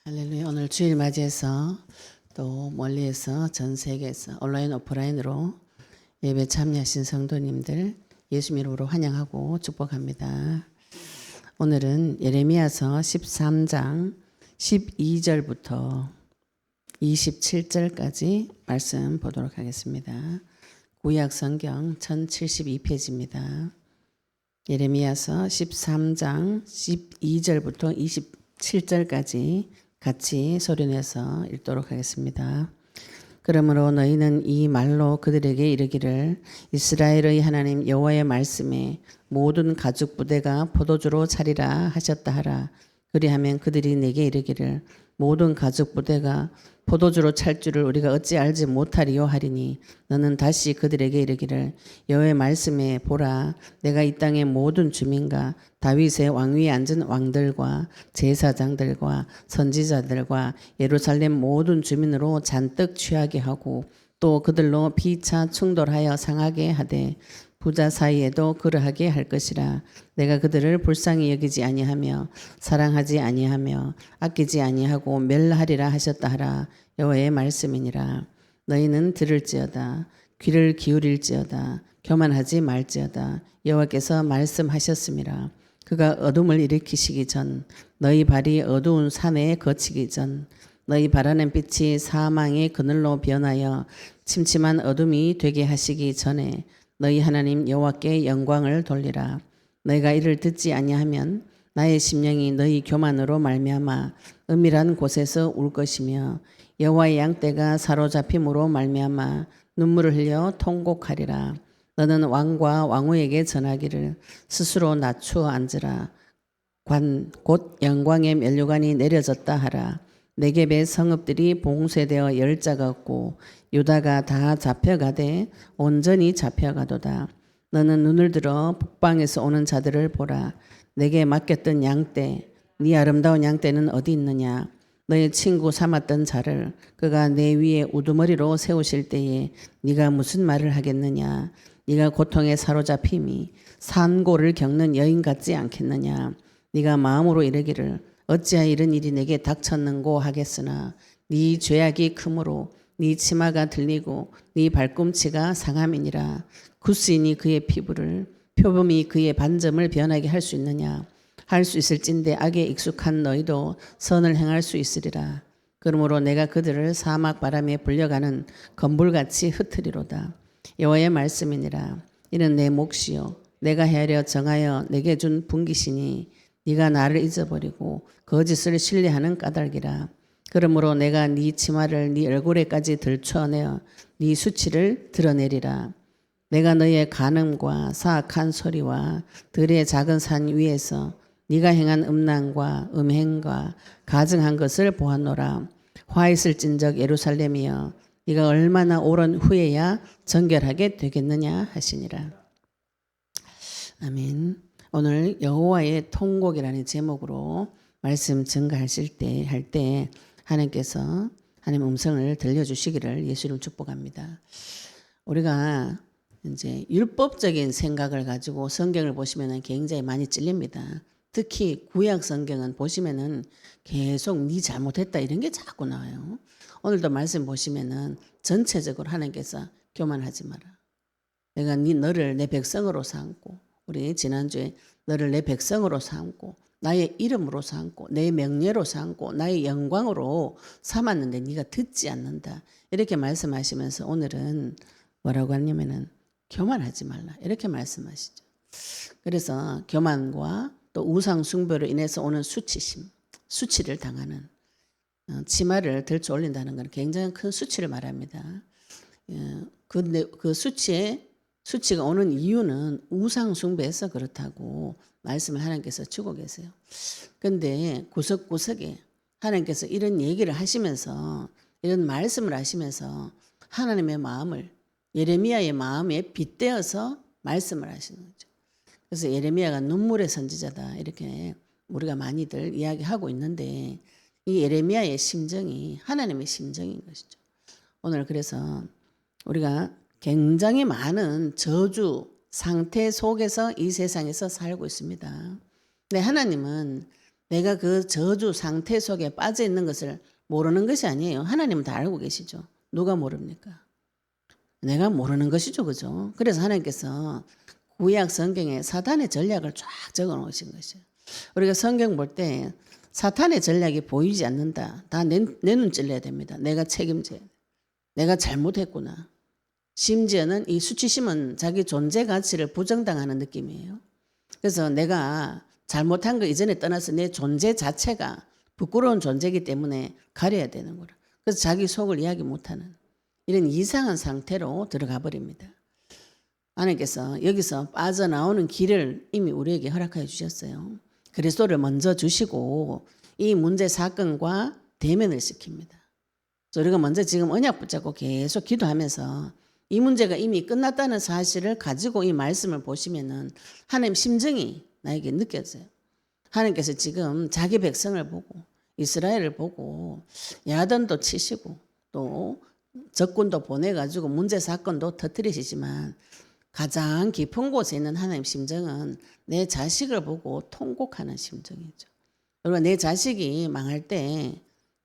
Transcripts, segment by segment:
할렐루야. 오늘 주일 맞이해서 또 멀리에서 전 세계에서 온라인 오프라인으로 예배 참여하신 성도님들 예수 이름으로 환영하고 축복합니다. 오늘은 예레미야서 13장 12절부터 27절까지 말씀 보도록 하겠습니다. 구약 성경 1072페이지입니다. 예레미야서 13장 12절부터 27절까지 같이 소리내서 읽도록 하겠습니다. 그러므로 너희는 이 말로 그들에게 이르기를 이스라엘의 하나님 여호와의 말씀에 모든 가죽 부대가 포도주로 차리라 하셨다 하라. 그리하면 그들이 내게 이르기를 모든 가죽 부대가 포도주로 찰 줄을 우리가 어찌 알지 못하리요 하리니 너는 다시 그들에게 이르기를 여호와의 말씀에 보라 내가 이 땅의 모든 주민과 다윗의 왕위에 앉은 왕들과 제사장들과 선지자들과 예루살렘 모든 주민으로 잔뜩 취하게 하고 또 그들로 피차 충돌하여 상하게 하되 부자 사이에도 그러하게 할 것이라. 내가 그들을 불쌍히 여기지 아니하며 사랑하지 아니하며 아끼지 아니하고 멸하리라 하셨다 하라. 여호와의 말씀이니라. 너희는 들을지어다 귀를 기울일지어다 교만하지 말지어다. 여호와께서 말씀하셨음이라. 그가 어둠을 일으키시기 전 너희 발이 어두운 산에 거치기 전 너희 바라는 빛이 사망의 그늘로 변하여 침침한 어둠이 되게 하시기 전에 너희 하나님 여호와께 영광을 돌리라. 너희가 이를 듣지 아니하면 나의 심령이 너희 교만으로 말미암아 은밀한 곳에서 울 것이며 여호와의 양떼가 사로잡힘으로 말미암아 눈물을 흘려 통곡하리라. 너는 왕과 왕후에게 전하기를 스스로 낮추어 앉으라. 곧 영광의 면류관이 내려졌다 하라. 네겝의 성읍들이 봉쇄되어 열자가 없고 유다가 다 잡혀가되 온전히 잡혀가도다. 너는 눈을 들어 북방에서 오는 자들을 보라. 내게 맡겼던 양떼 네 아름다운 양떼는 어디 있느냐. 너의 친구 삼았던 자를 그가 내 위에 우두머리로 세우실 때에 네가 무슨 말을 하겠느냐. 네가 고통에 사로잡힘이 산고를 겪는 여인 같지 않겠느냐. 네가 마음으로 이르기를 어찌하여 이런 일이 내게 닥쳤는고 하겠으나 네 죄악이 크므로 네 치마가 들리고 네 발꿈치가 상함이니라. 굿신이 그의 피부를 표범이 그의 반점을 변하게 할 수 있느냐. 할 수 있을진데 악에 익숙한 너희도 선을 행할 수 있으리라. 그러므로 내가 그들을 사막 바람에 불려가는 건불같이 흩으리로다. 여호와의 말씀이니라. 이는 내 몫이요 내가 헤아려 정하여 내게 준 분깃이니 네가 나를 잊어버리고 거짓을 신뢰하는 까닭이라. 그러므로 내가 네 치마를 네 얼굴에까지 들춰내어 네 수치를 드러내리라. 내가 너의 간음과 사악한 소리와 들의 작은 산 위에서 네가 행한 음란과 음행과 가증한 것을 보았노라. 화 있을진적 예루살렘이여 네가 얼마나 오랜 후에야 정결하게 되겠느냐 하시니라. 아멘. 오늘 여호와의 통곡이라는 제목으로 말씀 증가하실 때 할 때 하나님께서 하나님 음성을 들려주시기를 예수 이름 축복합니다. 우리가 이제 율법적인 생각을 가지고 성경을 보시면은 굉장히 많이 찔립니다. 특히 구약 성경은 보시면은 계속 네 잘못했다 이런 게 자꾸 나와요. 오늘도 말씀 보시면은 전체적으로 하나님께서 교만하지 마라. 내가 너를 내 백성으로 삼고 우리 지난주에 너를 내 백성으로 삼고 나의 이름으로 삼고 내 명예로 삼고 나의 영광으로 삼았는데 네가 듣지 않는다. 이렇게 말씀하시면서 오늘은 뭐라고 하냐면은 교만하지 말라. 이렇게 말씀하시죠. 그래서 교만과 또 우상 숭배로 인해서 오는 수치심, 수치를 당하는 치마를 들쳐 올린다는 것은 굉장히 큰 수치를 말합니다. 그 수치가 오는 이유는 우상 숭배에서 그렇다고 말씀을 하나님께서 주고 계세요. 그런데 구석구석에 하나님께서 이런 얘기를 하시면서 이런 말씀을 하시면서 하나님의 마음을 예레미야의 마음에 빗대어서 말씀을 하시는 거죠. 그래서 예레미야가 눈물의 선지자다 이렇게 우리가 많이들 이야기하고 있는데 이 예레미야의 심정이 하나님의 심정인 것이죠. 오늘 그래서 우리가 굉장히 많은 저주 상태 속에서 이 세상에서 살고 있습니다. 근데 하나님은 내가 그 저주 상태 속에 빠져 있는 것을 모르는 것이 아니에요. 하나님은 다 알고 계시죠. 누가 모릅니까? 내가 모르는 것이죠. 그죠? 그래서 하나님께서 구약 성경에 사탄의 전략을 쫙 적어 놓으신 것이에요. 우리가 성경 볼 때 사탄의 전략이 보이지 않는다. 다 내 눈 찔러야 됩니다. 내가 책임져야 돼. 내가 잘못했구나. 심지어는 이 수치심은 자기 존재 가치를 부정당하는 느낌이에요. 그래서 내가 잘못한 거 이전에 떠나서 내 존재 자체가 부끄러운 존재이기 때문에 가려야 되는 거라. 그래서 자기 속을 이야기 못하는 이런 이상한 상태로 들어가 버립니다. 하나님께서 여기서 빠져나오는 길을 이미 우리에게 허락하여 주셨어요. 그리스도를 먼저 주시고 이 문제 사건과 대면을 시킵니다. 우리가 먼저 지금 언약 붙잡고 계속 기도하면서 이 문제가 이미 끝났다는 사실을 가지고 이 말씀을 보시면은 하나님 심정이 나에게 느껴져요. 하나님께서 지금 자기 백성을 보고 이스라엘을 보고 야단도 치시고 또 적군도 보내가지고 문제 사건도 터뜨리시지만 가장 깊은 곳에 있는 하나님 심정은 내 자식을 보고 통곡하는 심정이죠. 그리고 내 자식이 망할 때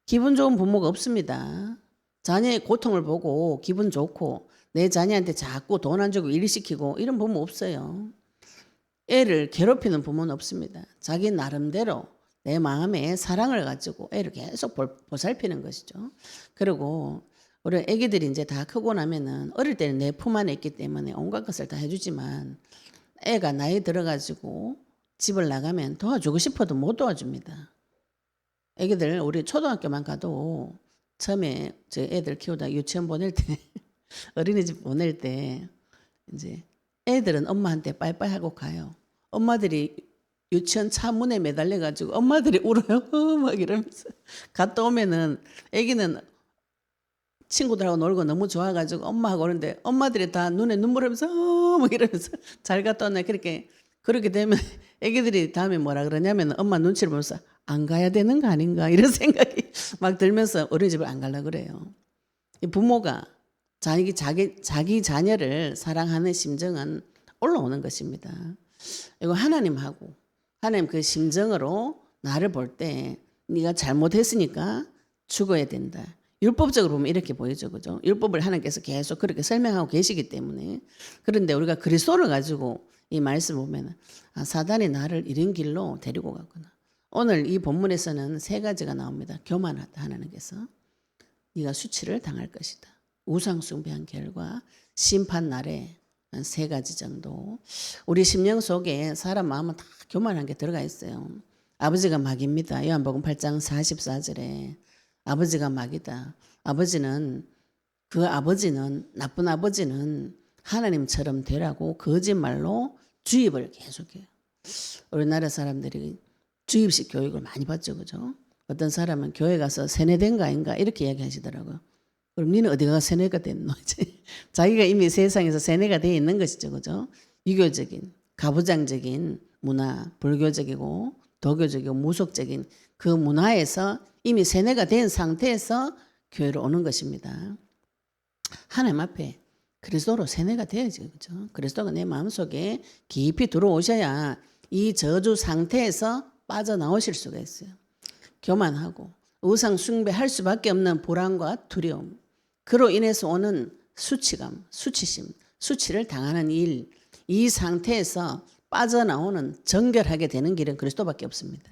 기분 좋은 부모가 없습니다. 자녀의 고통을 보고 기분 좋고 내 자녀한테 자꾸 돈 안 주고 일 시키고 이런 부모 없어요. 애를 괴롭히는 부모는 없습니다. 자기 나름대로 내 마음에 사랑을 가지고 애를 계속 보살피는 것이죠. 그리고 우리 애기들이 이제 다 크고 나면은 어릴 때는 내 품 안에 있기 때문에 온갖 것을 다 해주지만 애가 나이 들어가지고 집을 나가면 도와주고 싶어도 못 도와줍니다. 애기들 우리 초등학교만 가도 처음에 저 애들 키우다 유치원 보낼 때 어린이집 보낼 때 이제 애들은 엄마한테 빠이빠이 하고 가요. 엄마들이 유치원 차 문에 매달려 가지고 엄마들이 울어요. 막 이러면서 갔다 오면은 애기는 친구들하고 놀고 너무 좋아가지고 엄마하고 오는데 엄마들이 다 눈에 눈물 흘리면서 막 이러면서 잘 갔다 왔네. 그렇게 되면 애기들이 다음에 뭐라 그러냐면 엄마 눈치를 보면서 안 가야 되는 거 아닌가 이런 생각이 막 들면서 어린이집을 안 가려고 그래요. 이 부모가 자기 자녀를 사랑하는 심정은 올라오는 것입니다. 이거 하나님 그 심정으로 나를 볼 때 네가 잘못했으니까 죽어야 된다. 율법적으로 보면 이렇게 보이죠. 그죠? 율법을 하나님께서 계속 그렇게 설명하고 계시기 때문에. 그런데 우리가 그리스도를 가지고 이 말씀을 보면 사단이 나를 이런 길로 데리고 갔구나. 오늘 이 본문에서는 세 가지가 나옵니다. 교만하다 하나님께서. 네가 수치를 당할 것이다. 우상 숭배한 결과 심판 날에 한 세 가지 정도. 우리 심령 속에 사람 마음은 다 교만한 게 들어가 있어요. 아버지가 마귀입니다. 요한복음 8장 44절에 아버지가 마귀다. 나쁜 아버지는 하나님처럼 되라고 거짓말로 주입을 계속해요. 우리나라 사람들이 주입식 교육을 많이 받죠. 그죠? 어떤 사람은 교회 가서 세뇌된 거 아닌가 이렇게 이야기하시더라고요. 그럼 니는 어디 가서 세뇌가 됐노? 자기가 이미 세상에서 세뇌가 되어 있는 것이죠. 그죠? 유교적인, 가부장적인 문화, 불교적이고 도교적이고 무속적인 그 문화에서 이미 세뇌가 된 상태에서 교회로 오는 것입니다. 하나님 앞에 그리스도로 세뇌가 되어야지. 그죠? 그리스도가 내 마음속에 깊이 들어오셔야 이 저주 상태에서 빠져나오실 수가 있어요. 교만하고 우상 숭배할 수밖에 없는 불안과 두려움, 그로 인해서 오는 수치감, 수치심, 수치를 당하는 일, 이 상태에서 빠져나오는 정결하게 되는 길은 그리스도밖에 없습니다.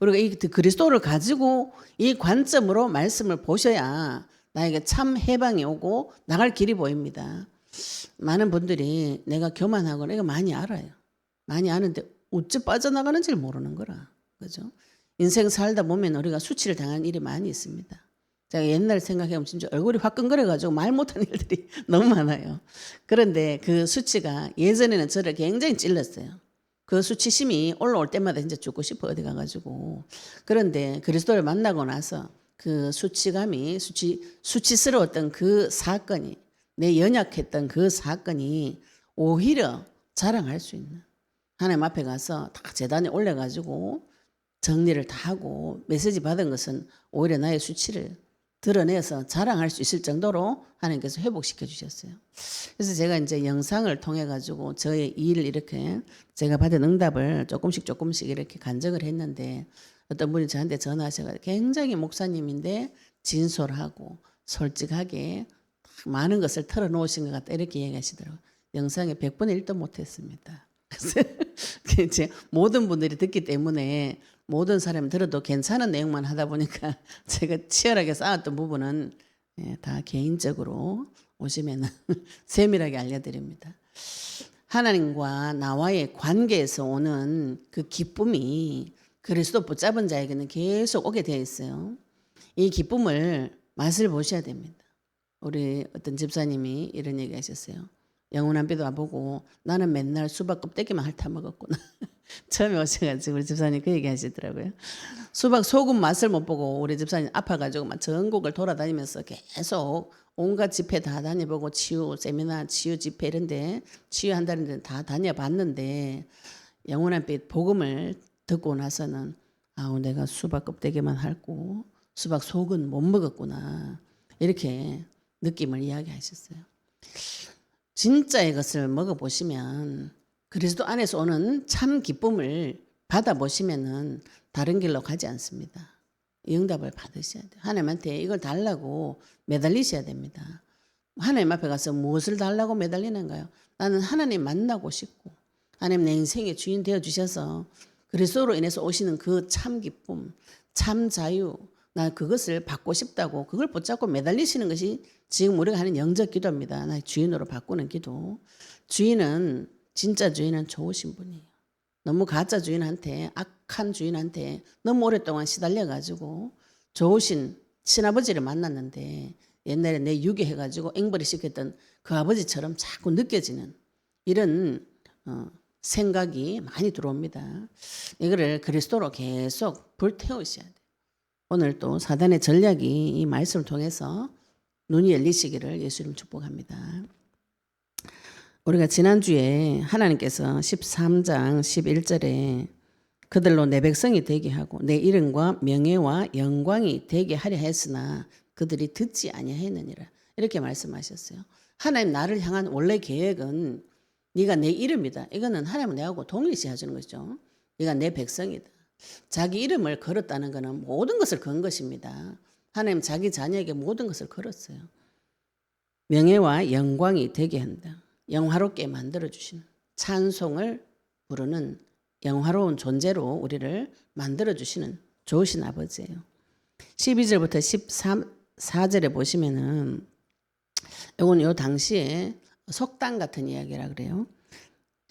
우리가 이 그리스도를 가지고 이 관점으로 말씀을 보셔야 나에게 참 해방이 오고 나갈 길이 보입니다. 많은 분들이 내가 교만하고 내가 많이 알아요. 많이 아는데 어째 빠져나가는지를 모르는 거라. 그죠? 인생 살다 보면 우리가 수치를 당하는 일이 많이 있습니다. 제가 옛날 생각해보면 진짜 얼굴이 화끈거려가지고 말 못하는 일들이 너무 많아요. 그런데 그 수치가 예전에는 저를 굉장히 찔렀어요. 그 수치심이 올라올 때마다 진짜 죽고 싶어 어디 가가지고. 그런데 그리스도를 만나고 나서 그 수치감이 수치스러웠던 그 사건이, 내 연약했던 그 사건이 오히려 자랑할 수 있는, 하나님 앞에 가서 다 제단에 올려가지고 정리를 다 하고 메시지 받은 것은 오히려 나의 수치를 드러내서 자랑할 수 있을 정도로 하나님께서 회복시켜 주셨어요. 그래서 제가 이제 영상을 통해 가지고 저의 일을 이렇게 제가 받은 응답을 조금씩 이렇게 간증을 했는데 어떤 분이 저한테 전화하셔가지고 굉장히 목사님인데 진솔하고 솔직하게 많은 것을 털어놓으신 것 같다 이렇게 얘기하시더라고요. 영상에 100분의 1도 못했습니다. 그래서 이제 모든 분들이 듣기 때문에 모든 사람이 들어도 괜찮은 내용만 하다 보니까 제가 치열하게 쌓았던 부분은 다 개인적으로 오시면 세밀하게 알려드립니다. 하나님과 나와의 관계에서 오는 그 기쁨이 그리스도 붙잡은 자에게는 계속 오게 되어 있어요. 이 기쁨을 맛을 보셔야 됩니다. 우리 어떤 집사님이 이런 얘기 하셨어요. 영원한 빛도 안 보고 나는 맨날 수박 껍데기만 핥아 먹었구나. 처음에 오셔가지고 우리 집사님 그 얘기 하시더라고요. 수박 소금 맛을 못 보고 우리 집사님 아파가지고 막 전국을 돌아다니면서 계속 온갖 집회 다 다녀보고 치유 세미나, 치유 집회 이런데 치유한다는 데 다 다녀봤는데 영원한 빛 복음을 듣고 나서는 내가 수박 껍데기만 핥고 수박 속은 못 먹었구나 이렇게 느낌을 이야기하셨어요. 진짜의 것을 먹어보시면 그리스도 안에서 오는 참 기쁨을 받아보시면은 다른 길로 가지 않습니다. 이 응답을 받으셔야 돼요. 하나님한테 이걸 달라고 매달리셔야 됩니다. 하나님 앞에 가서 무엇을 달라고 매달리는가요? 나는 하나님 만나고 싶고 하나님 내 인생의 주인 되어주셔서 그리스도로 인해서 오시는 그 참 기쁨, 참 자유, 나 그것을 받고 싶다고 그걸 붙잡고 매달리시는 것이 지금 우리가 하는 영적 기도입니다. 나 주인으로 바꾸는 기도. 주인은 진짜 주인은 좋으신 분이에요. 너무 가짜 주인한테 악한 주인한테 너무 오랫동안 시달려가지고 좋으신 친아버지를 만났는데 옛날에 내 유괴해가지고 앵벌이 시켰던 그 아버지처럼 자꾸 느껴지는 이런 생각이 많이 들어옵니다. 이거를 그리스도로 계속 불태우셔야 돼요. 오늘 또 사단의 전략이 이 말씀을 통해서 눈이 열리시기를 예수님 축복합니다. 우리가 지난주에 하나님께서 13장 11절에 그들로 내 백성이 되게 하고 내 이름과 명예와 영광이 되게 하려 했으나 그들이 듣지 아니하였느니라 이렇게 말씀하셨어요. 하나님 나를 향한 원래 계획은 네가 내 이름이다. 이거는 하나님은 내하고 동일시하시는 거죠. 네가 내 백성이다. 자기 이름을 걸었다는 것은 모든 것을 건 것입니다. 하나님 자기 자녀에게 모든 것을 걸었어요. 명예와 영광이 되게 한다. 영화롭게 만들어주시는 찬송을 부르는 영화로운 존재로 우리를 만들어주시는 좋으신 아버지예요. 12절부터 14절에 보시면은 이건 요 당시에 속담 같은 이야기라 그래요.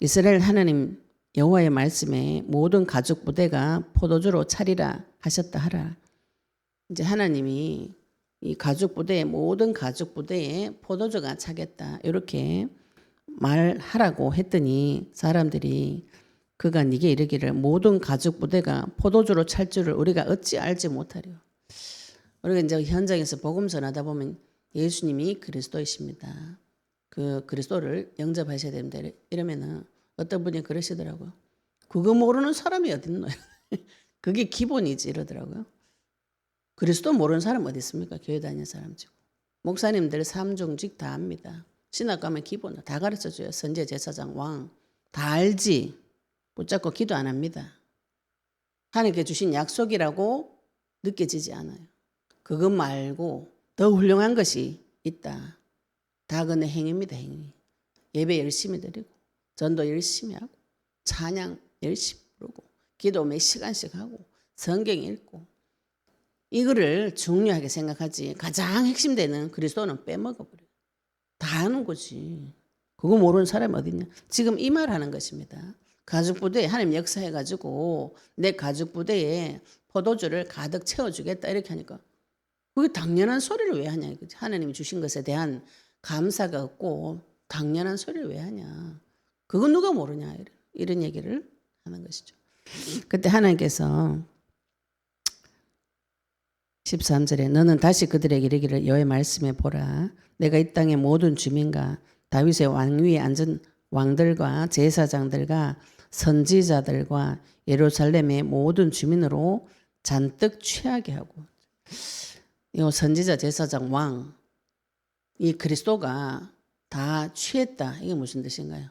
이스라엘 하나님 여호와의 말씀에 모든 가죽 부대가 포도주로 차리라 하셨다 하라. 이제 하나님이 이 가죽 부대에 모든 가죽 부대에 포도주가 차겠다 이렇게 말하라고 했더니 사람들이 그가 네게 이르기를 모든 가죽 부대가 포도주로 찰 줄을 우리가 어찌 알지 못하려. 우리가 이제 현장에서 복음 전하다 보면 예수님이 그리스도이십니다. 그 그리스도를 영접하셔야 됩니다. 이러면은 어떤 분이 그러시더라고요. 그거 모르는 사람이 어딨노? 그게 기본이지 이러더라고요. 그리스도 모르는 사람 어디 있습니까? 교회 다니는 사람 치고. 목사님들 삼중직 다 압니다. 신학 가면 기본 다 가르쳐줘요. 선제, 제사장, 왕 다 알지. 붙잡고 기도 안 합니다. 하나님께 주신 약속이라고 느껴지지 않아요. 그것 말고 더 훌륭한 것이 있다. 다 그의 행위입니다. 행위. 예배 열심히 드리고 전도 열심히 하고 찬양 열심히 부르고 기도 몇 시간씩 하고 성경 읽고 이거를 중요하게 생각하지 가장 핵심되는 그리스도는 빼먹어버려요. 다 하는 거지. 그거 모르는 사람이 어딨냐. 지금 이 말 하는 것입니다. 가죽부대에 하나님 역사해가지고 내 가죽부대에 포도주를 가득 채워주겠다 이렇게 하니까 그게 당연한 소리를 왜 하냐. 하나님이 주신 것에 대한 감사가 없고 당연한 소리를 왜 하냐. 그건 누가 모르냐. 이런 얘기를 하는 것이죠. 그때 하나님께서 13절에 너는 다시 그들에게 이르기를 여호와의 말씀에 보라. 내가 이 땅의 모든 주민과 다윗의 왕위에 앉은 왕들과 제사장들과 선지자들과 예루살렘의 모든 주민으로 잔뜩 취하게 하고 이 선지자 제사장 왕 이 그리스도가 다 취했다. 이게 무슨 뜻인가요?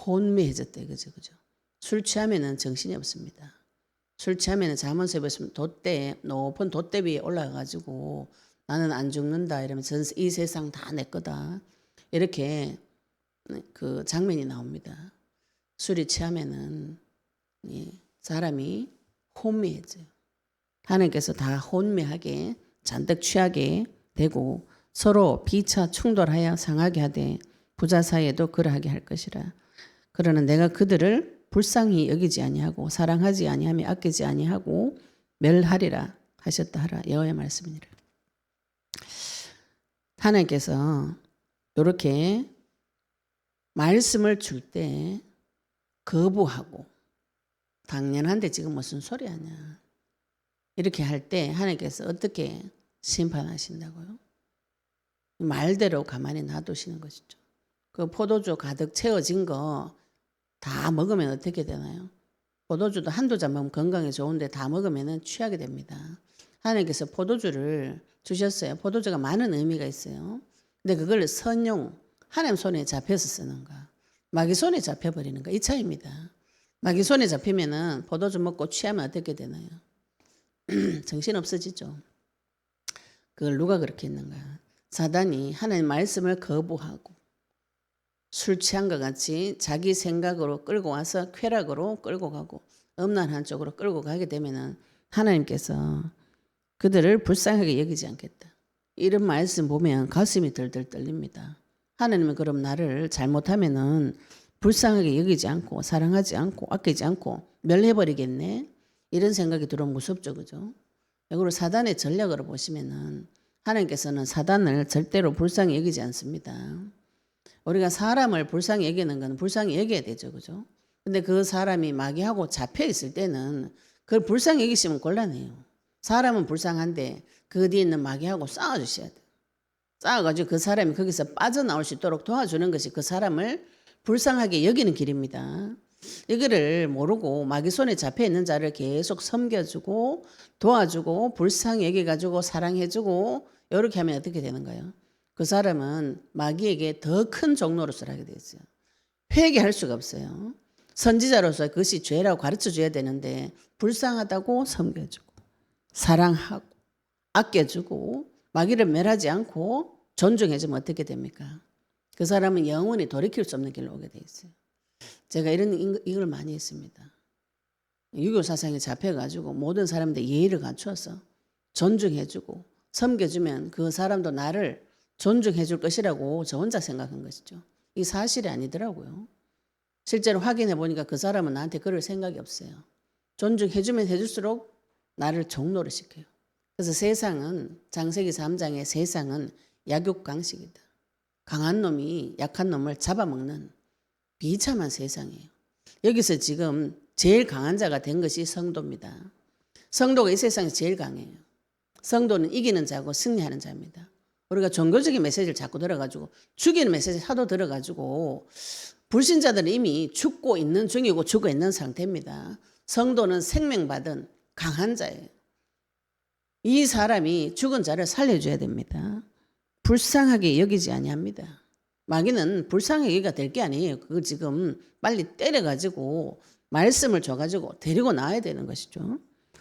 혼미해졌다 이거죠. 그죠? 술 취하면은 정신이 없습니다. 술 취하면 잠원서 있으면 돛대 높은 돛대 위에 올라가가지고 나는 안 죽는다 이러면 이 세상 다 내 거다 이렇게 그 장면이 나옵니다. 술이 취하면은 사람이 혼미해져요. 하나님께서 다 혼미하게 잔뜩 취하게 되고 서로 비차 충돌하여 상하게 하되 부자 사이에도 그러하게 할 것이라. 그러나 내가 그들을 불쌍히 여기지 아니하고 사랑하지 아니하며 아끼지 아니하고 멸하리라 하셨다 하라. 여호와의 말씀이니라. 하나님께서 이렇게 말씀을 줄 때 거부하고 당연한데 지금 무슨 소리 하냐 이렇게 할 때 하나님께서 어떻게 심판하신다고요? 말대로 가만히 놔두시는 것이죠. 그 포도주 가득 채워진 거 다 먹으면 어떻게 되나요? 포도주도 한두 잔 먹으면 건강에 좋은데 다 먹으면 취하게 됩니다. 하나님께서 포도주를 주셨어요. 포도주가 많은 의미가 있어요. 근데 그걸 선용, 하나님 손에 잡혀서 쓰는가, 마귀 손에 잡혀버리는가 이 차이입니다. 마귀 손에 잡히면은 포도주 먹고 취하면 어떻게 되나요? 정신 없어지죠. 그걸 누가 그렇게 했는가? 사단이 하나님 말씀을 거부하고 술 취한 것 같이 자기 생각으로 끌고 와서 쾌락으로 끌고 가고 음란한 쪽으로 끌고 가게 되면은 하나님께서 그들을 불쌍하게 여기지 않겠다. 이런 말씀 보면 가슴이 덜덜 떨립니다. 하나님은 그럼 나를 잘못하면은 불쌍하게 여기지 않고 사랑하지 않고 아끼지 않고 멸해버리겠네. 이런 생각이 들어오면 무섭죠, 그죠? 그리고 사단의 전략으로 보시면은 하나님께서는 사단을 절대로 불쌍히 여기지 않습니다. 우리가 사람을 불쌍히 여기는 건 불쌍히 여겨야 되죠, 그죠? 근데 그 사람이 마귀하고 잡혀 있을 때는 그걸 불쌍히 여기시면 곤란해요. 사람은 불쌍한데 그 뒤에 있는 마귀하고 싸워주셔야 돼요. 싸워가지고 그 사람이 거기서 빠져나올 수 있도록 도와주는 것이 그 사람을 불쌍하게 여기는 길입니다. 이거를 모르고 마귀 손에 잡혀 있는 자를 계속 섬겨주고 도와주고 불쌍히 여겨가지고 사랑해주고 이렇게 하면 어떻게 되는가요? 그 사람은 마귀에게 더 큰 종로로서 하게 되죠. 회개할 수가 없어요. 선지자로서 그것이 죄라고 가르쳐줘야 되는데 불쌍하다고 섬겨주고 사랑하고 아껴주고 마귀를 멸하지 않고 존중해주면 어떻게 됩니까? 그 사람은 영원히 돌이킬 수 없는 길로 오게 돼 있어요. 제가 이걸 많이 했습니다. 유교 사상에 잡혀가지고 모든 사람들 예의를 갖추어서 존중해주고 섬겨주면 그 사람도 나를 존중해줄 것이라고 저 혼자 생각한 것이죠. 이 사실이 아니더라고요. 실제로 확인해 보니까 그 사람은 나한테 그럴 생각이 없어요. 존중해주면 해줄수록 나를 종노를 시켜요. 그래서 세상은 창세기 3장의 세상은 약육강식이다. 강한 놈이 약한 놈을 잡아먹는 비참한 세상이에요. 여기서 지금 제일 강한 자가 된 것이 성도입니다. 성도가 이 세상에서 제일 강해요. 성도는 이기는 자고 승리하는 자입니다. 우리가 종교적인 메시지를 자꾸 들어가지고 죽이는 메시지를 하도 들어가지고 불신자들은 이미 죽고 있는 중이고 죽어 있는 상태입니다. 성도는 생명받은 강한 자예요. 이 사람이 죽은 자를 살려줘야 됩니다. 불쌍하게 여기지 아니합니다. 마귀는 불쌍하게 여기가 될 게 아니에요. 그거 지금 빨리 때려가지고 말씀을 줘가지고 데리고 나와야 되는 것이죠.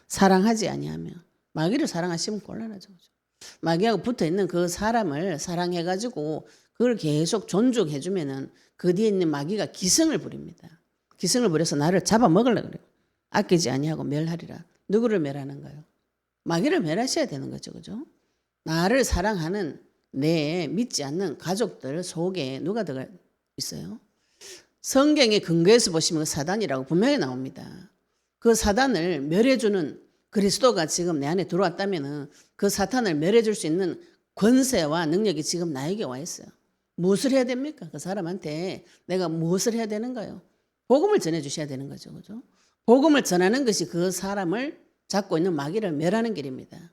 사랑하지 아니하며 마귀를 사랑하시면 곤란하죠. 마귀하고 붙어있는 그 사람을 사랑해가지고 그걸 계속 존중해주면은 그 뒤에 있는 마귀가 기승을 부립니다. 기승을 부려서 나를 잡아먹으려고 그래요. 아끼지 아니하고 멸하리라. 누구를 멸하는가요? 마귀를 멸하셔야 되는 거죠. 그죠? 나를 사랑하는 내 믿지 않는 가족들 속에 누가 들어가 있어요? 성경의 근거에서 보시면 사단이라고 분명히 나옵니다. 그 사단을 멸해주는 그리스도가 지금 내 안에 들어왔다면 그 사탄을 멸해줄 수 있는 권세와 능력이 지금 나에게 와 있어요. 무엇을 해야 됩니까? 그 사람한테 내가 무엇을 해야 되는가요? 복음을 전해주셔야 되는 거죠. 그죠? 복음을 전하는 것이 그 사람을 잡고 있는 마귀를 멸하는 길입니다.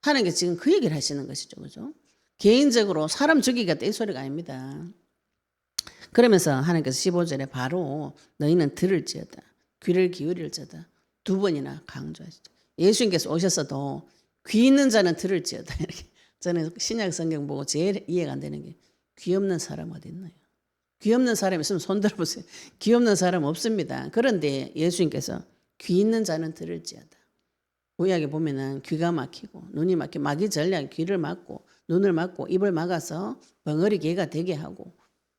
하나님께서 지금 그 얘기를 하시는 것이죠. 그죠? 개인적으로 사람 죽이겠다 이 소리가 아닙니다. 그러면서 하나님께서 15절에 바로 너희는 들을지어다 귀를 기울일지어다 두 번이나 강조하시죠. 예수님께서 오셨어도 귀 있는 자는 들을지어다 이렇게. 저는 신약 성경 보고 제일 이해가 안 되는 게 귀 없는 사람 어디 있나요? 귀 없는 사람 있으면 손 들어보세요. 귀 없는 사람 없습니다. 그런데 예수님께서 귀 있는 자는 들을지어다. 구약에 보면은 귀가 막히고 눈이 막히고 마귀 전략 귀를 막고 눈을 막고 입을 막아서 벙어리 개가 되게 하고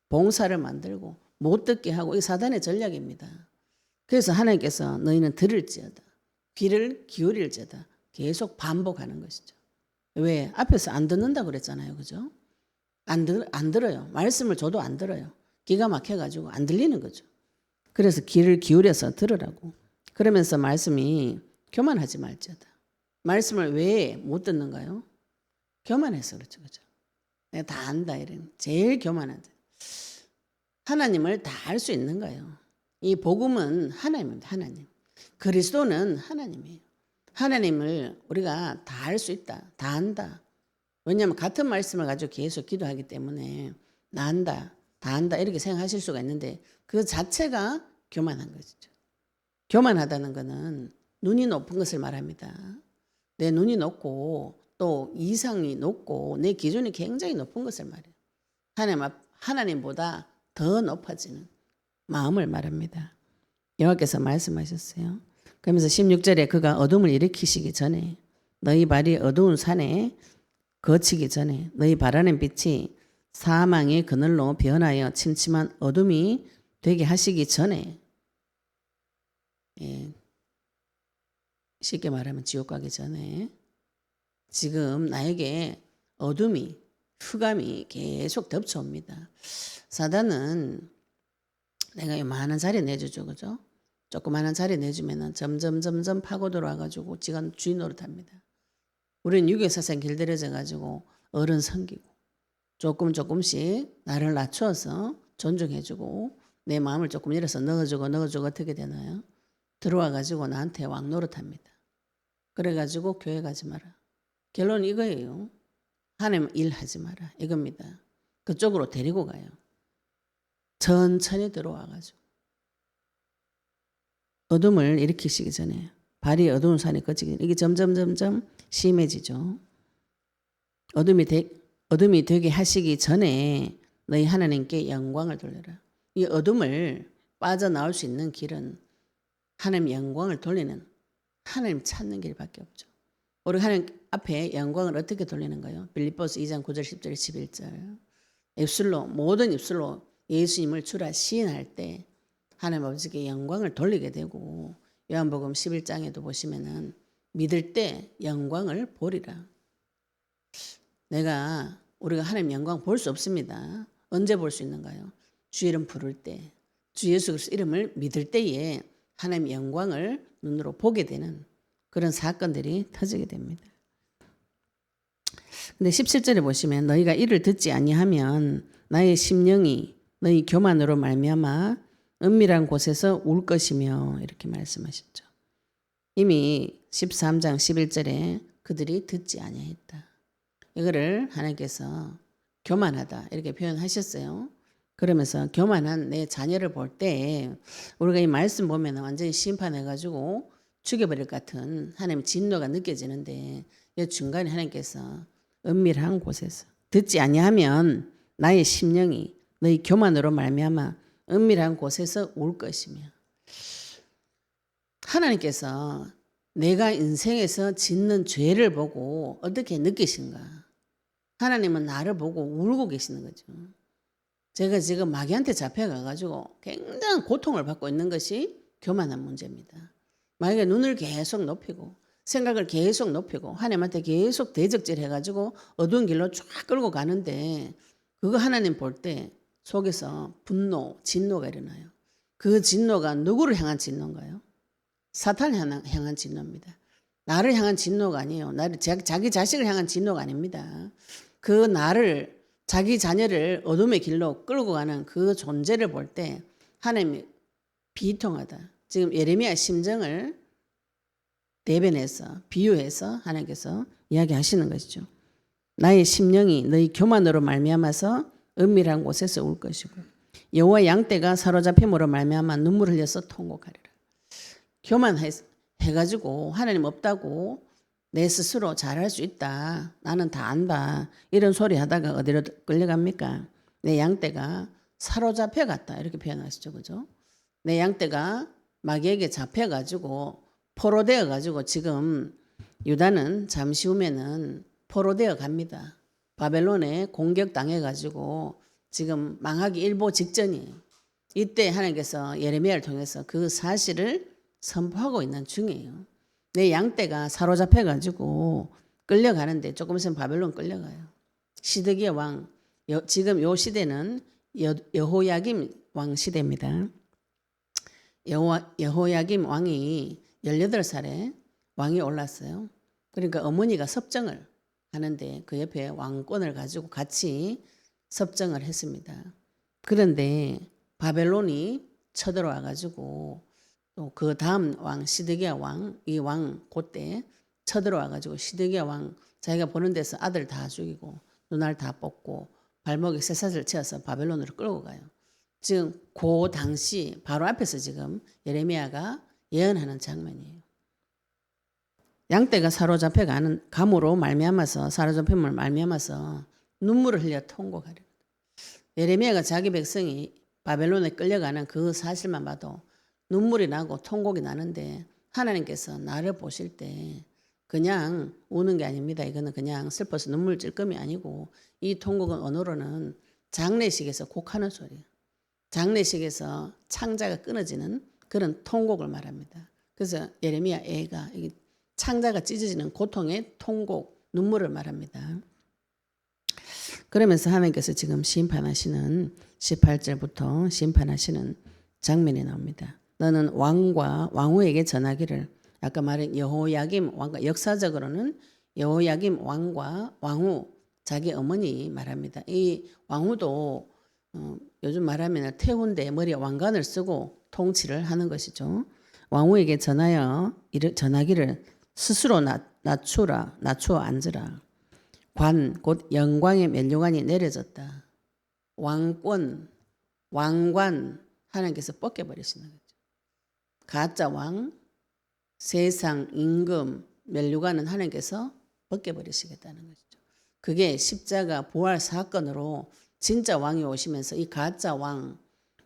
봉사를 만들고 못 듣게 하고 이 사단의 전략입니다. 그래서 하나님께서 너희는 들을지어다. 귀를 기울일지어다. 계속 반복하는 것이죠. 왜? 앞에서 안 듣는다 그랬잖아요. 그죠? 안 들어요. 말씀을 줘도 안 들어요. 기가 막혀가지고 안 들리는 거죠. 그래서 귀를 기울여서 들으라고. 그러면서 말씀이 교만하지 말지어다. 말씀을 왜 못 듣는가요? 교만해서 그렇죠. 그죠? 내가 다 안다 이런 제일 교만하다. 하나님을 다 알 수 있는 거예요. 이 복음은 하나님입니다. 하나님. 그리스도는 하나님이에요. 하나님을 우리가 다 알 수 있다. 다 안다. 왜냐하면 같은 말씀을 가지고 계속 기도하기 때문에 나 안다. 다 안다. 이렇게 생각하실 수가 있는데 그 자체가 교만한 것이죠. 교만하다는 것은 눈이 높은 것을 말합니다. 내 눈이 높고 또 이상이 높고 내 기준이 굉장히 높은 것을 말해요. 하나님보다 더 높아지는 마음을 말합니다. 여호와께서 말씀하셨어요. 그러면서 16절에 그가 어둠을 일으키시기 전에 너희 발이 어두운 산에 거치기 전에 너희 바라는 빛이 사망의 그늘로 변하여 침침한 어둠이 되게 하시기 전에 쉽게 말하면 지옥 가기 전에 지금 나에게 어둠이 흑암이 계속 덮쳐옵니다. 사단은 내가 요만한 자리 내주죠. 그죠? 조그마한 자리 내주면은 점점 파고들어 와가지고 지가 주인 노릇합니다. 우리는 유교사상 길들여져 가지고 어른 섬기고 조금씩 나를 낮추어서 존중해주고 내 마음을 조금 열어서 넣어주고 어떻게 되나요? 들어와 가지고 나한테 왕 노릇합니다. 그래가지고 교회 가지 마라. 결론은 이거예요. 하나님 일하지 마라. 이겁니다. 그쪽으로 데리고 가요. 천천히 들어와가지고 어둠을 일으키시기 전에 발이 어두운 산에 거치기 전에 이게 점점 심해지죠. 어둠이 되게 하시기 전에 너희 하나님께 영광을 돌려라. 이 어둠을 빠져나올 수 있는 길은 하나님 영광을 돌리는 하나님 찾는 길밖에 없죠. 우리 하나님 앞에 영광을 어떻게 돌리는가요? 빌립보서 2장 9절 10절 11절 입술로 모든 입술로 예수님을 주라 시인할 때 하나님 아버지께 영광을 돌리게 되고 요한복음 11장에도 보시면은 믿을 때 영광을 보리라. 우리가 하나님 영광 볼 수 없습니다. 언제 볼 수 있는가요? 주 이름 부를 때, 주 예수 그리스도 이름을 믿을 때에 하나님 영광을 눈으로 보게 되는 그런 사건들이 터지게 됩니다. 근데 17절에 보시면 너희가 이를 듣지 아니하면 나의 심령이 너희 교만으로 말미암아 은밀한 곳에서 울 것이며 이렇게 말씀하셨죠. 이미 13장 11절에 그들이 듣지 아니했다. 이거를 하나님께서 교만하다 이렇게 표현하셨어요. 그러면서 교만한 내 자녀를 볼 때 우리가 이 말씀 보면 완전히 심판해가지고 죽여버릴 것 같은 하나님의 진노가 느껴지는데 이 중간에 하나님께서 은밀한 곳에서 듣지 아니하면 나의 심령이 너희 교만으로 말미암아 은밀한 곳에서 울 것이며 하나님께서 내가 인생에서 짓는 죄를 보고 어떻게 느끼신가? 하나님은 나를 보고 울고 계시는 거죠. 제가 지금 마귀한테 잡혀가가지고 굉장한 고통을 받고 있는 것이 교만한 문제입니다. 마귀가 눈을 계속 높이고 생각을 계속 높이고 하나님한테 계속 대적질 해가지고 어두운 길로 쫙 끌고 가는데 그거 하나님 볼 때 속에서 분노, 진노가 일어나요. 그 진노가 누구를 향한 진노인가요? 사탄을 향한 진노입니다. 나를 향한 진노가 아니에요. 자기 자식을 향한 진노가 아닙니다. 그 나를 자기 자녀를 어둠의 길로 끌고 가는 그 존재를 볼 때 하나님이 비통하다. 지금 예레미야 심정을 대변해서 비유해서 하나님께서 이야기하시는 것이죠. 나의 심령이 너희 교만으로 말미암아서 은밀한 곳에서 울 것이고 여호와 양떼가 사로잡힘으로 말미암아 눈물 흘려서 통곡하리라. 교만해가지고 하나님 없다고 내 스스로 잘할 수 있다. 나는 다 안다. 이런 소리 하다가 어디로 끌려갑니까? 내 양떼가 사로잡혀 갔다. 이렇게 표현하시죠. 그죠? 내 양떼가 마귀에게 잡혀가지고 포로되어가지고 지금 유다는 잠시 후면은 포로되어 갑니다. 바벨론에 공격당해가지고 지금 망하기 일보 직전이에요. 이때 하나님께서 예레미야를 통해서 그 사실을 선포하고 있는 중이에요. 내 양떼가 사로잡혀가지고 끌려가는데 조금 있으면 바벨론 끌려가요. 시드기야 왕, 지금 요 시대는 여호야김 왕 시대입니다. 여호야김 왕이 18살에 왕이 올랐어요. 그러니까 어머니가 섭정을 하는데 그 옆에 왕권을 가지고 같이 섭정을 했습니다. 그런데 바벨론이 쳐들어와 가지고 또 그 다음 왕 시드기야 왕, 이 왕 그때 쳐들어와 가지고 시드기야 왕 자기가 보는 데서 아들 다 죽이고 눈알 다 뽑고 발목에 쇠사슬 채워서 바벨론으로 끌고 가요. 지금 그 당시 바로 앞에서 지금 예레미야가 예언하는 장면이에요. 양떼가 사로잡혀가는 감으로 말미암아서 사로잡힘을 말미암아서 눈물을 흘려 통곡하려. 예레미야가 자기 백성이 바벨론에 끌려가는 그 사실만 봐도 눈물이 나고 통곡이 나는데 하나님께서 나를 보실 때 그냥 우는 게 아닙니다. 이거는 그냥 슬퍼서 눈물 찔끔이 아니고 이 통곡은 언어로는 장례식에서 곡하는 소리예요. 장례식에서 창자가 끊어지는 그런 통곡을 말합니다. 그래서 예레미야 애가 창자가 찢어지는 고통의 통곡, 눈물을 말합니다. 그러면서 하나님께서 지금 심판하시는 18절부터 심판하시는 장면이 나옵니다. 너는 왕과 왕후에게 전하기를, 아까 말한 여호야김 왕과, 역사적으로는 여호야김 왕과 왕후 자기 어머니 말합니다. 이 왕후도 요즘 말하면 태운대 머리에 왕관을 쓰고 통치를 하는 것이죠. 왕후에게 전하기를 스스로 낮추어 앉으라. 관, 곧 영광의 면류관이 내려졌다. 왕권, 왕관 하나님께서 벗겨버리시는 거죠. 가짜 왕, 세상, 임금, 면류관은 하나님께서 벗겨버리시겠다는 것이죠. 그게 십자가 부활 사건으로 진짜 왕이 오시면서 이 가짜 왕,